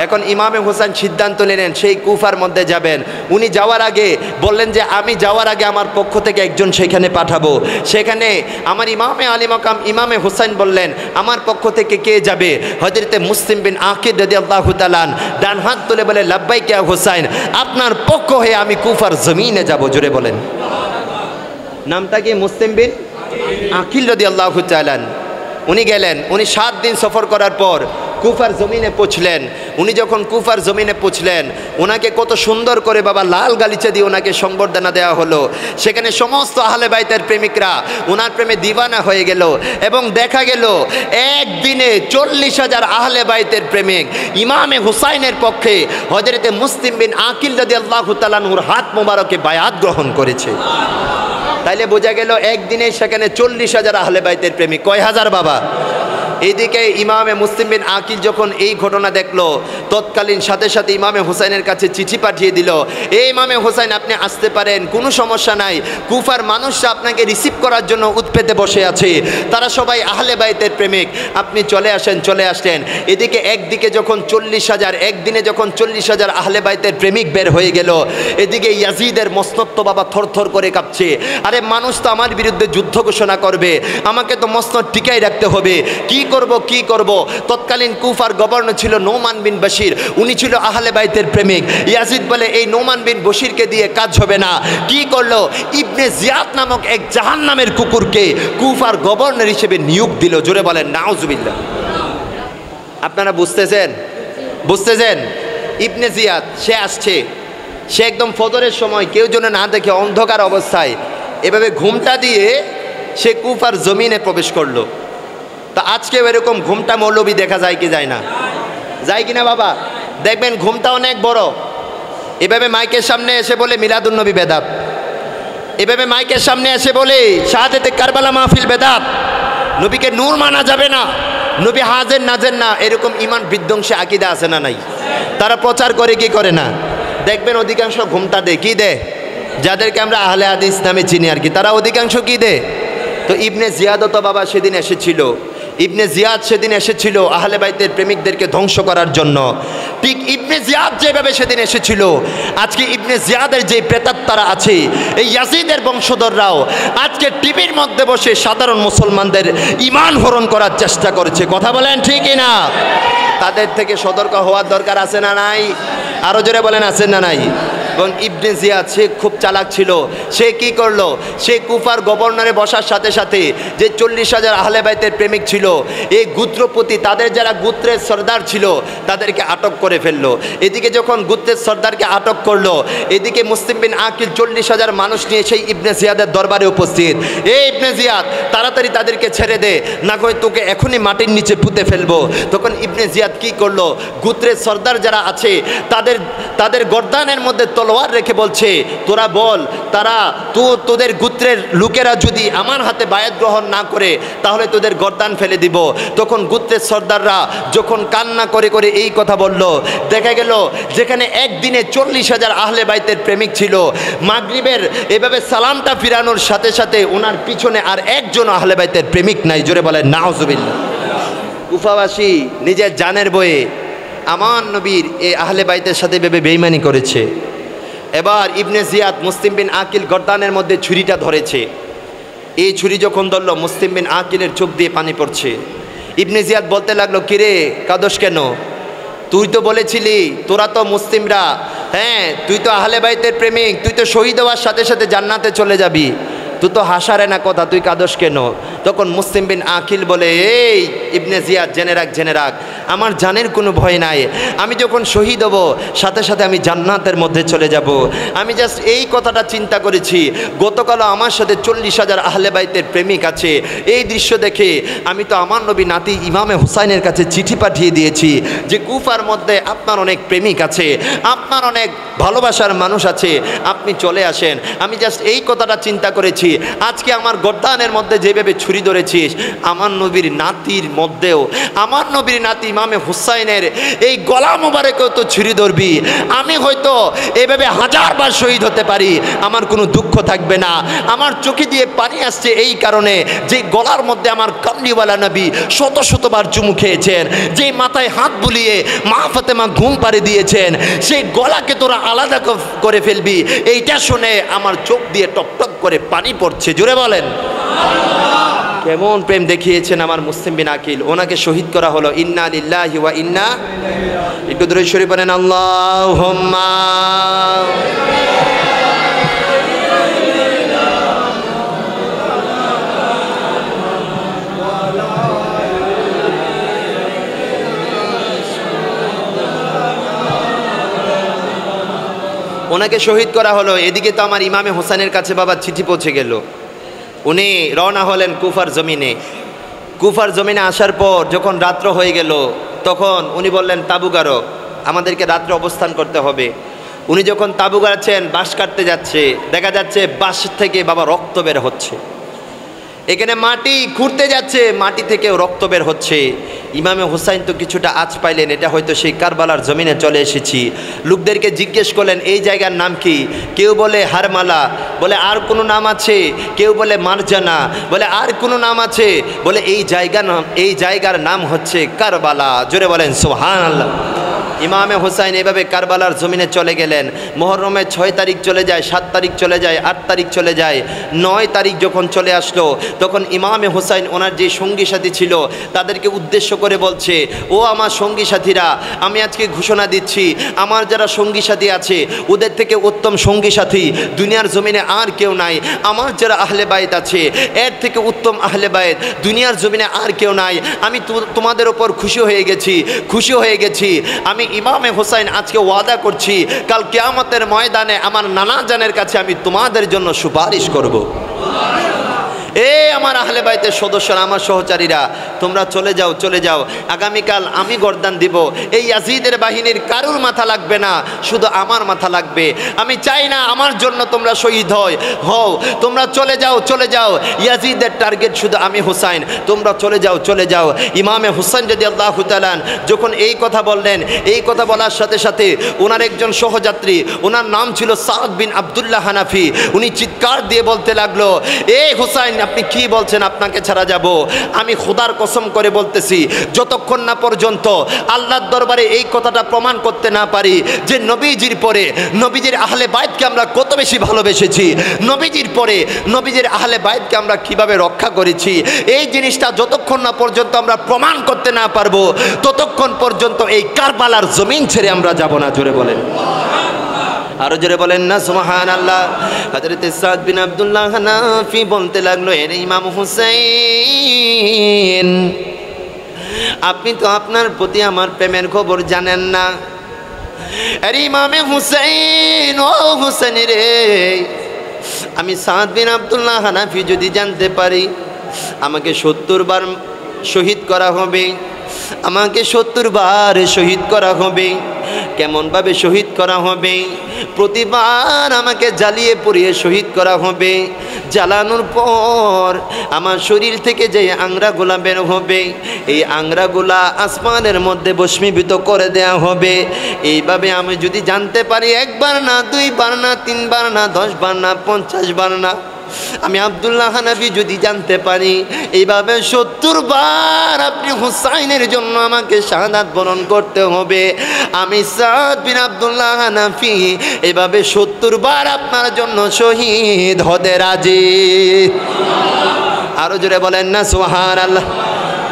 এখন ইমামে হোসেন সিদ্ধান্ত নিলেন সেই কুফার মধ্যে যাবেন। উনি যাওয়ার আগে বললেন যে আমি যাওয়ার আগে আমার পক্ষ থেকে একজন সেখানে পাঠাবো। সেখানে আমার ইমামে আলী মাকাম ইমামে হোসেন বললেন আমার পক্ষ থেকে কে যাবে? হযরতে মুসলিম বিন আকিল রাদিয়াল্লাহু তাআলা ডান হাত তুলে বলে লাব্বাইক ইয়া হোসেন, আপনার পক্ষ হয়ে আমি কুফার জমিনে যাব। জোরে বলেন, নামটা কি? মুসলিম বিন আকিল রাদিয়াল্লাহু তাআলা। উনি গেলেন, উনি 7 দিন সফর করার পর কুফার জমিনে পৌঁছলেন। উনি যখন কুফার জমিনে পৌঁছলেন, ওনাকে কত সুন্দর করে বাবা লাল গালিচা দিয়ে ওনাকে সংবর্ধনা দেওয়া হলো। সেখানে সমস্ত আহলে বাইতের প্রেমিকরা ওনার প্রেমে দিওয়ানা হয়ে গেল এবং দেখা গেল একদিনে 40,000 আহলে বাইতের প্রেমিক ইমামে হুসাইনের পক্ষে হযরতে মুসলিম বিন আকিল রাদিয়াল্লাহু তাআলা আনহুর হাত মোবারকে বায়াত গ্রহণ করেছে। তাইলে বোঝা গেল একদিনে সেখানে 40,000 আহলে বাইতের প্রেমিক। কয় হাজার বাবা? এইদিকে ইমামে মুসলিম বিন আকিল যখন এই ঘটনা দেখলো, তৎকালীন সাথে সাথে ইমামে হুসাইনের কাছে চিঠি পাঠিয়ে দিল, এই ইমামে হুসাইন আপনি আসতে পারেন, কোনো সমস্যা নাই, কুফার মানুষরা আপনাকে রিসিভ করার জন্য উৎপেতে বসে আছে, তারা সবাই আহলে বাইতের প্রেমিক, আপনি চলে আসেন। চলে আসলেন। এদিকে একদিকে যখন 40,000, একদিনে যখন 40,000 আহলে বাইতের প্রেমিক বের হয়ে গেল, এদিকে ইয়াজিদের মস্তত্ব বাবা থরথর করে কাঁপছে। আরে মানুষ তো আমার বিরুদ্ধে যুদ্ধ ঘোষণা করবে, আমাকে তো মস্তক টিকাই রাখতে হবে, কি করব? তৎকালীন কুফার গভর্নর ছিল নোমান বিন বশির, উনি ছিল আহলে বাইতের প্রেমিক। ইয়াজিদ বলে এই নোমান বিন বশিরকে দিয়ে কাজ হবে না। কি করলো? ইবনে জিয়াদ নামক এক জাহান্নামের কুকুরকে কুফার গভর্নর হিসেবে নিয়োগ দিল। জোরে বলেন নাউজুবিল্লাহ। আপনারা বুঝতেছেন? ইবনে জিয়াদ সে আসছে, সে একদম ফজরের সময় কেউ যেন না দেখে অন্ধকার অবস্থায় এভাবে ঘুমটা দিয়ে সে কুফার জমিনে প্রবেশ করলো। তা আজকেও এরকম ঘুমটা মৌলবী দেখা যায় কি যায় না? যায় কিনা বাবা? দেখবেন ঘুমটা অনেক বড়। এভাবে মাইকের সামনে এসে বলে মিলাদুন্নবী বেদাত, এভাবে মাইকের সামনে এসে বলে শাহাদাতে কারবালা মাহফিল বেদাত, নবীকে নূর মানা যাবে না, নবী হাজের নাজের না, এরকম ইমান বিধ্বংসী আকীদা আছে না নাই? তারা প্রচার করে কি করে না? দেখবেন অধিকাংশ ঘুমটা দেয় কি দেয়, যাদেরকে আমরা আহলে হাদিস নামে চিনি আর কি, তারা অধিকাংশ কি দেয়। তো ইবনে জিয়াদ তো বাবা সেদিন এসেছিল। ইবনে জিয়াদ সেদিন এসেছিল আহলে বাইতের প্রেমিকদেরকে ধ্বংস করার জন্য। ঠিক ইবনে জিয়াদ যেভাবে সেদিন এসেছিল, আজকে ইবনে জিয়াদের যে প্রেতাত্মারা আছে, এই ইয়াজিদের বংশধররাও আজকে টিভির মধ্যে বসে সাধারণ মুসলমানদের ঈমান হরণ করার চেষ্টা করেছে। কথা বলেন ঠিকই না? তাদের থেকে সতর্ক হওয়ার দরকার আছে না নাই? আরো জোরে বলেন, আছে না নাই? এবং ইবনে জিয়াদ সে খুব চালাক ছিল। সে কি করলো? সে কুফার গভর্নরে বসার সাথে সাথে যে 40,000 আহলে বাইতের প্রেমিক ছিল, এই গোত্রপতি, তাদের যারা গোত্রের সর্দার ছিল, তাদেরকে আটক করে ফেললো। এদিকে যখন গোত্রের সর্দারকে আটক করলো, এদিকে মুসলিম বিন আকিল 40,000 মানুষ নিয়ে সেই ইবনে জিয়াদের দরবারে উপস্থিত। এই ইবনে জিয়াদ, তাড়াতাড়ি তাদেরকে ছেড়ে দে, না হয় তোকে এখনই মাটির নিচে পুঁতে ফেলবো। তখন ইবনে জিয়াদ কি করলো? গোত্রের সর্দার যারা আছে তাদের গর্দানের মধ্যে তলোয়ার রেখে বলছে, তোরা বল, তোদের গোত্রের লোকেরা যদি আমার হাতে বায়াত গ্রহণ না করে তাহলে তোদের গর্দান ফেলে দিব। তখন গোত্রের সর্দাররা যখন কান্না করে করে এই কথা বলল, দেখা গেল যেখানে একদিনে 40,000 আহলে বাইতের প্রেমিক ছিল, মাগরিবের এভাবে সালামটা ফিরানোর সাথে সাথে ওনার পিছনে আর একজন আহলে বাইতের প্রেমিক নাই। জোরে বলেন নাউজুবিল্লাহ। কুফাবাসী নিজের জানের বয়ে আমার নবীর এই আহলে বাইতের সাথে ভেবে বেঈমানি করেছে। এবার ইবনে জিয়াদ মুসলিম বিন আকিল গর্দানের মধ্যে ছুরিটা ধরেছে। এই ছুরি যখন ধরল, মুসলিম বিন আকিলের চোখ দিয়ে পানি পড়ছে। ইবনে জিয়াদ বলতে লাগলো, কিরে কাদোস কেন? তুই তো বলেছিলি তোরা তো মুসলিমরা, হ্যাঁ তুই তো আহলে বাইতের প্রেমিক, তুই তো শহীদ হওয়ার সাথে সাথে জান্নাতে চলে যাবি, তুই তো হাসারে না কথা, তুই কাদোস কেন? তখন মুসলিম বিন আকিল বলে, এই ইবনে জিয়াদ জেনে রাখ, আমার জানের কোনো ভয় নাই। আমি যখন শহীদ হব সাথে সাথে আমি জান্নাতের মধ্যে চলে যাব। আমি জাস্ট এই কথাটা চিন্তা করেছি। গতকালও আমার সাথে 40,000 আহলে বাইতের প্রেমিক আছে। এই দৃশ্য দেখে আমি তো আমার নবী নাতি ইমামে হুসাইনের কাছে চিঠি পাঠিয়ে দিয়েছি যে কুফার মধ্যে আপনার অনেক প্রেমিক আছে, আপনার অনেক ভালোবাসার মানুষ আছে, আপনি চলে আসেন। আমি জাস্ট এই কথাটা চিন্তা করেছি। আজকে আমার গর্দানের মধ্যে যেভাবে ছুরি ধরেছিস, আমার নবীর নাতির মধ্যেও, আমার নবীর নাতি ইমামে হুসাইনের এই গলা মোবারকেও তো ছুরি ধরবি। আমি হয়তো এভাবে 1000 বার শহীদ হতে পারি, আমার কোনো দুঃখ থাকবে না। আমার চোখে দিয়ে পানি আসছে এই কারণে যে গলার মধ্যে আমার কামলিওয়ালা নবী শতবার চুমু খেয়েছেন, যে মাথায় হাত বুলিয়ে মা ফাতেমা ঘুম পাড়ি দিয়েছেন, সেই গলাকে তোরা আলাদা করে ফেলবি, এইটা শুনে আমার চোখ দিয়ে টপটপ করে পানি পড়ছে। জোরে বলেন। কেমন প্রেম দেখিয়েছেন আমার মুসলিম বিন আকিল। ওনাকে শহীদ করা হলো। ইন্না লিল্লাহি ওয়া ইন্না, একটু দরুদ শরীফ পড়েন আল্লাহুম্মা। ওনাকে শহীদ করা হলো। এদিকে তো আমার ইমামে হোসেনের কাছে বাবা চিঠি পৌঁছে গেল। উনি রওনা হলেন কুফার জমিনে। কুফার জমিনে আসার পর যখন রাত্র হয়ে গেল, তখন উনি বললেন তাবু গাড়ো, আমাদেরকে রাত্রে অবস্থান করতে হবে। উনি যখন তাবু গাড়ছেন, বাঁশ কাটতে যাচ্ছে, দেখা যাচ্ছে বাঁশ থেকে বাবা রক্ত বের হচ্ছে। এখানে মাটি খুঁড়তে যাচ্ছে, মাটি থেকেও রক্ত বের হচ্ছে। ইমামে হুসাইন তো কিছুটা আঁচ পাইলেন, এটা হয়তো সেই কারবালার জমিনে চলে এসেছি। লোকদেরকে জিজ্ঞেস করলেন এই জায়গার নাম কি? কেউ বলে হারমালা, বলে আর কোনো নাম আছে? কেউ বলে মারজানা, বলে আর কোনো নাম আছে? বলে এই জায়গার নাম হচ্ছে কারবালা। জোরে বলেন সুবহানাল্লাহ। ইমামে হুসাইন এভাবে কারবালার জমিনে চলে গেলেন। মুহররমের 6 তারিখ চলে যায়, 7 তারিখ চলে যায়, 8 তারিখ চলে যায়। 9 তারিখ যখন চলে আসলো, তখন ইমামে হুসাইন ওনার যে সঙ্গী সাথী ছিল তাদেরকে উদ্দেশ্য করে বলছে, ও আমার সঙ্গী সাথীরা, আমি আজকে ঘোষণা দিচ্ছি, আমার যারা সঙ্গী সাথী আছে ওদের থেকে উত্তম সঙ্গী সাথী দুনিয়ার জমিনে আর কেউ নাই। আমার যারা আহলে বাইত আছে এর থেকে উত্তম আহলে বাইত দুনিয়ার জমিনে আর কেউ নাই। আমি তোমাদের ওপর খুশি হয়ে গেছি। আমি ইমামে হুসাইন আজকে ওয়াদা করছি, কাল কিয়ামতের ময়দানে আমার নানা জানের কাছে আমি তোমাদের জন্য সুপারিশ করব। আমার আহলে বাইতের সদস্যরা, আমার সহচারীরা, তোমরা চলে যাও। আগামীকাল আমি গর্দান দিব। এই ইয়াজিদের বাহিনীর কারুর মাথা লাগবে না, শুধু আমার মাথা লাগবে। আমি চাই না আমার জন্য তোমরা শহীদ হও। তোমরা চলে যাও। ইয়াজিদের টার্গেট শুধু আমি হুসাইন। তোমরা চলে যাও। ইমামে হুসাইন রাদিয়াল্লাহু তাআলা যখন এই কথা বললেন, এই কথা বলার সাথে সাথে ওনার একজন সহযাত্রী, ওনার নাম ছিল সাদ বিন আব্দুল্লাহ হানাফি, উনি চিৎকার দিয়ে বলতে লাগলো, এ হুসাইন আপনি কি বলছেন আপনাকে ছাড়া যাব? আমি খোদার কসম করে বলতেছি, যতক্ষণ না পর্যন্ত আল্লাহর দরবারে এই কথাটা প্রমাণ করতে না পারি যে নবীজির পরে নবীজির আহলে বাইতকে আমরা কত বেশি ভালোবেসেছি, নবীজির পরে নবীজির আহলে বাইতকে আমরা কিভাবে রক্ষা করেছি, এই জিনিসটা যতক্ষণ না পর্যন্ত আমরা প্রমাণ করতে না পারবো ততক্ষণ পর্যন্ত এই কারবালার জমিন ছেড়ে আমরা যাব না। জোরে বলেন, আরো জোরে বলেন না সুবহানাল্লাহ। হযরত সাদ বিন আব্দুল্লাহ হানাফি বলতে লাগলো, এর ইমাম হুসাইন, আপনি তো আপনার প্রতি আমার প্রেমের খবর জানেন না। এর ইমামে হুসাইন, ও হুসাইন রে, আমি সাদ বিন আব্দুল্লাহ হানাফি যদি জানতে পারি আমাকে 70 বার শহীদ করা হবে, আমাকে 70 বার শহীদ করা হবে। কেমনভাবে শহীদ করা হবে? প্রতিবার আমাকে জ্বালিয়ে পুড়িয়ে শহীদ করা হবে। জ্বালানোর পর আমার শরীর থেকে যে আংরাগুলা বের হবে, এই আংরাগুলা আসমানের মধ্যে ভস্মীভূত করে দেয়া হবে। এইভাবে আমি যদি জানতে পারি, 1 বার না, 2 বার না, 3 বার না, 10 বার না, 50 বার না, আমি আব্দুল্লাহ হানাফি যদি জানতে পারি এইভাবে 70 বার আপনি হুসাইনের জন্য আমাকে শাহাদাত বরণ করতে হবে, আমি সাদ বিন আব্দুল্লাহ হানাফি এইভাবে 70 বার আপনার জন্য শহীদ হতে রাজি। আরো জোরে বলেন না সুবহানাল্লাহ।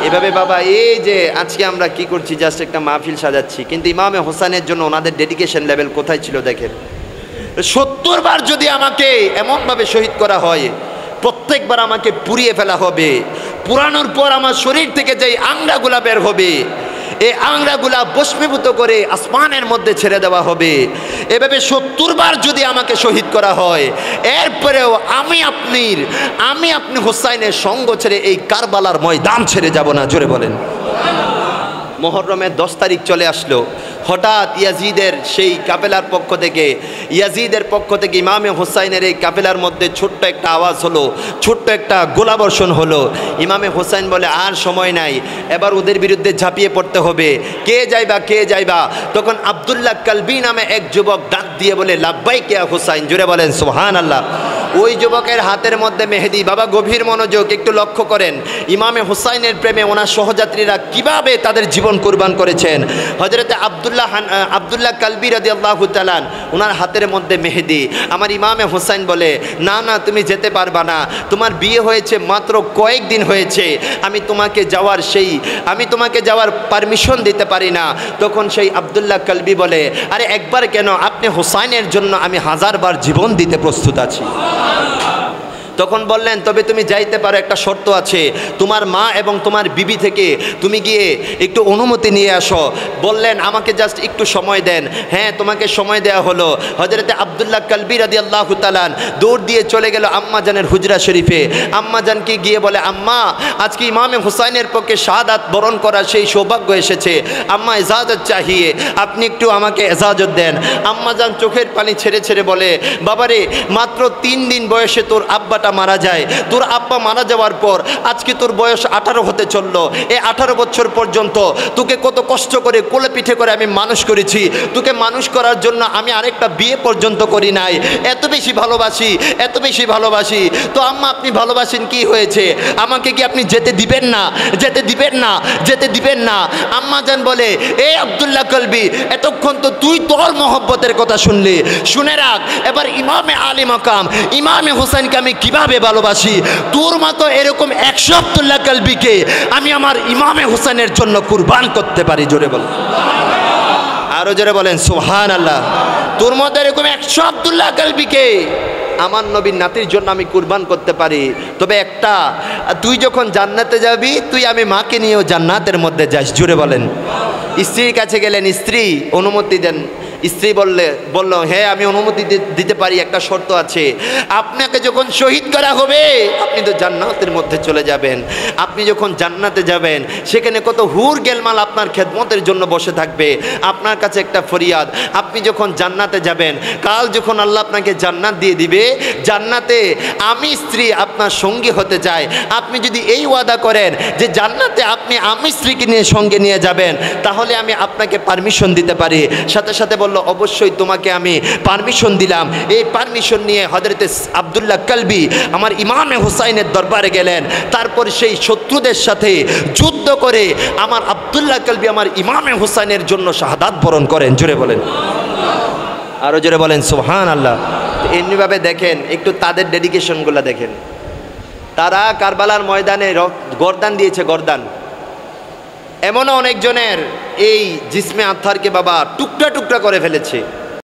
এভাবে বাবা, এই যে আজকে আমরা কি করছি, জাস্ট একটা মাহফিল সাজাচ্ছি, কিন্তু ইমামে হোসেনের জন্য ওনাদের ডেডিকেশন লেভেল কোথায় ছিল দেখেন। 70 বার যদি আমাকে এমনভাবে শহীদ করা হয়, প্রত্যেকবার আমাকে পুড়িয়ে ফেলা হবে, পুরানোর পর আমার শরীর থেকে যে আংরাগুলা বের হবে, এই আংরাগুলা ভস্মীভূত করে আসমানের মধ্যে ছেড়ে দেওয়া হবে। এভাবে 70 বার যদি আমাকে শহীদ করা হয়, এরপরেও আমি আপনি হুসাইনের সঙ্গ ছেড়ে এই কারবালার ময়দান ছেড়ে যাব না। জোরে বলেন। মুহররমের 10 তারিখ চলে আসলো, হঠাৎ ইয়াজিদের সেই কাফেলার পক্ষ থেকে ইমামে হোসাইনের এই কাফেলার মধ্যে ছোট্ট একটা আওয়াজ হলো, ছোট্ট একটা গোলাবর্ষণ হলো। ইমামে হোসাইন বলে, আর সময় নাই, এবার ওদের বিরুদ্ধে ঝাঁপিয়ে পড়তে হবে। কে যাইবা? তখন আব্দুল্লাহ কালবি নামে এক যুবক ডাক দিয়ে বলে, লাব্বাইক ইয়া হোসাইন। জোরে বলেন সুবহানাল্লাহ। ওই যুবকের হাতের মধ্যে মেহেদি। বাবা গভীর মনোযোগ, একটু লক্ষ্য করেন ইমামে হোসাইনের প্রেমে ওনার সহযাত্রীরা কিভাবে তাদের জীবন কুরবান করেছেন। হযরতে আব্দুল্লাহ কালবি রাদিয়াল্লাহু তাআলা ওনার হাতের মধ্যে মেহেদি। আমার ইমামে হোসাইন বলে, না তুমি যেতে পারবা না, তোমার বিয়ে হয়েছে মাত্র কয়েকদিন হয়েছে, আমি তোমাকে যাওয়ার পারমিশন দিতে পারি না। তখন সেই আব্দুল্লাহ কালবি বলে, আরে একবার কেন, আপনি হোসাইনের জন্য আমি 1000 বার জীবন দিতে প্রস্তুত আছি। তখন বললেন, তবে তুমি যাইতে পারো, একটা শর্ত আছে, তোমার মা এবং তোমার বিবি থেকে তুমি গিয়ে একটু অনুমতি নিয়ে আসো। বললেন, আমাকে জাস্ট একটু সময় দেন। হ্যাঁ, তোমাকে সময় দেওয়া হলো। হযরতে আব্দুল্লাহ কালবি রাদিয়াল্লাহু তাআলা দৌড় দিয়ে চলে গেল আম্মা জানের হুজরা শরীফে। আম্মা জানকে গিয়ে বলে, আম্মা, আজকে ইমামে হুসাইনের পক্ষে শাহাদাত বরণ করার সেই সৌভাগ্য এসেছে, আম্মা ইজাজত চাহিয়ে, আপনি একটু আমাকে ইজাজত দেন। আম্মা জান চোখের পানি ছেড়ে ছেড়ে বলে, বাবারে, মাত্র 3 দিন বয়সে তোর আব্বাটা মারা যায়। তোর আব্বা মারা যাওয়ার পর আজকে তোর বয়স 18 হতে চললো। এই 18 বছর পর্যন্ত তোকে কত কষ্ট করে কোলে পিঠে করে আমি মানুষ করেছি। তোকে মানুষ করার জন্য আমি আরেকটা বিয়ে পর্যন্ত করি নাই। এত বেশি ভালোবাসি। তো আম্মা, আপনি ভালোবাসেন, কি হয়েছে? আমাকে কি আপনি যেতে দিবেন না? আম্মা জান বলে, এই আব্দুল্লাহ কালবি, এতক্ষণ তো তুই তোর মহব্বতের কথা শুনলি, শুনে রাখ, এবার ইমামে আলী মাকাম ইমামে হোসেনকে আমি কিভাবে ভালোবাসি। তোর মতো এরকম 100 আব্দুল্লাহ কালবিকে আমি আমার ইমামে হোসেনের জন্য কুরবান করতে পারি। জোরে বলেন, আরো জোরে বলেন সুবহানাল্লাহ। তোর মতো এরকম 100 আব্দুল্লাহ কালবিকে আমার নবীর নাতির জন্য আমি কুরবান করতে পারি। তবে একটা, তুই যখন জান্নাতে যাবি, তুই আমি মাকে নিয়েও জান্নাতের মধ্যে যাস। জোরে বলেন। স্ত্রীর কাছে গেলেন, স্ত্রী অনুমতি দেন। স্ত্রী বলল, হ্যাঁ আমি অনুমতি দিতে পারি, একটা শর্ত আছে, আপনাকে যখন শহীদ করা হবে আপনি তো জান্নাতের মধ্যে চলে যাবেন। আপনি যখন জান্নাতে যাবেন, সেখানে কত হুর গেলমাল আপনার খেদমতের জন্য বসে থাকবে। আপনার কাছে একটা ফরিয়াদ, আপনি যখন জান্নাতে যাবেন, কাল যখন আল্লাহ আপনাকে জান্নাত দিয়ে দিবে, জান্নাতে আমি স্ত্রী আপনার সঙ্গী হতে চাই। আপনি যদি এই ওয়াদা করেন যে জান্নাতে আপনি আমি স্ত্রীকে নিয়ে সঙ্গে নিয়ে যাবেন, তাহলে আমি আপনাকে পারমিশন দিতে পারি। সাথে সাথে বলল অবশ্যই তোমাকে আমি পারমিশন দিলাম। এই পারমিশন নিয়ে হযরতে আব্দুল্লাহ কালবি আমার ইমামে হুসাইনের দরবারে গেলেন। তারপর সেই শত্রুদের সাথে যুদ্ধ করে আমার আব্দুল্লাহ কালবি আমার ইমামে হুসাইনের জন্য শাহাদাত বরণ করেন। জোরে বলেন, আরো জোরে বলেন সুবহানাল্লাহ। এমনিভাবে দেখেন, একটু তাদের ডেডিকেশনগুলো দেখেন। তারা কারবালার ময়দানে গর্দান দিয়েছে, গর্দান। এমনও অনেকজনের এই জিসমে আত্মারকে বাবা টুকরা টুকরা করে ফেলেছে।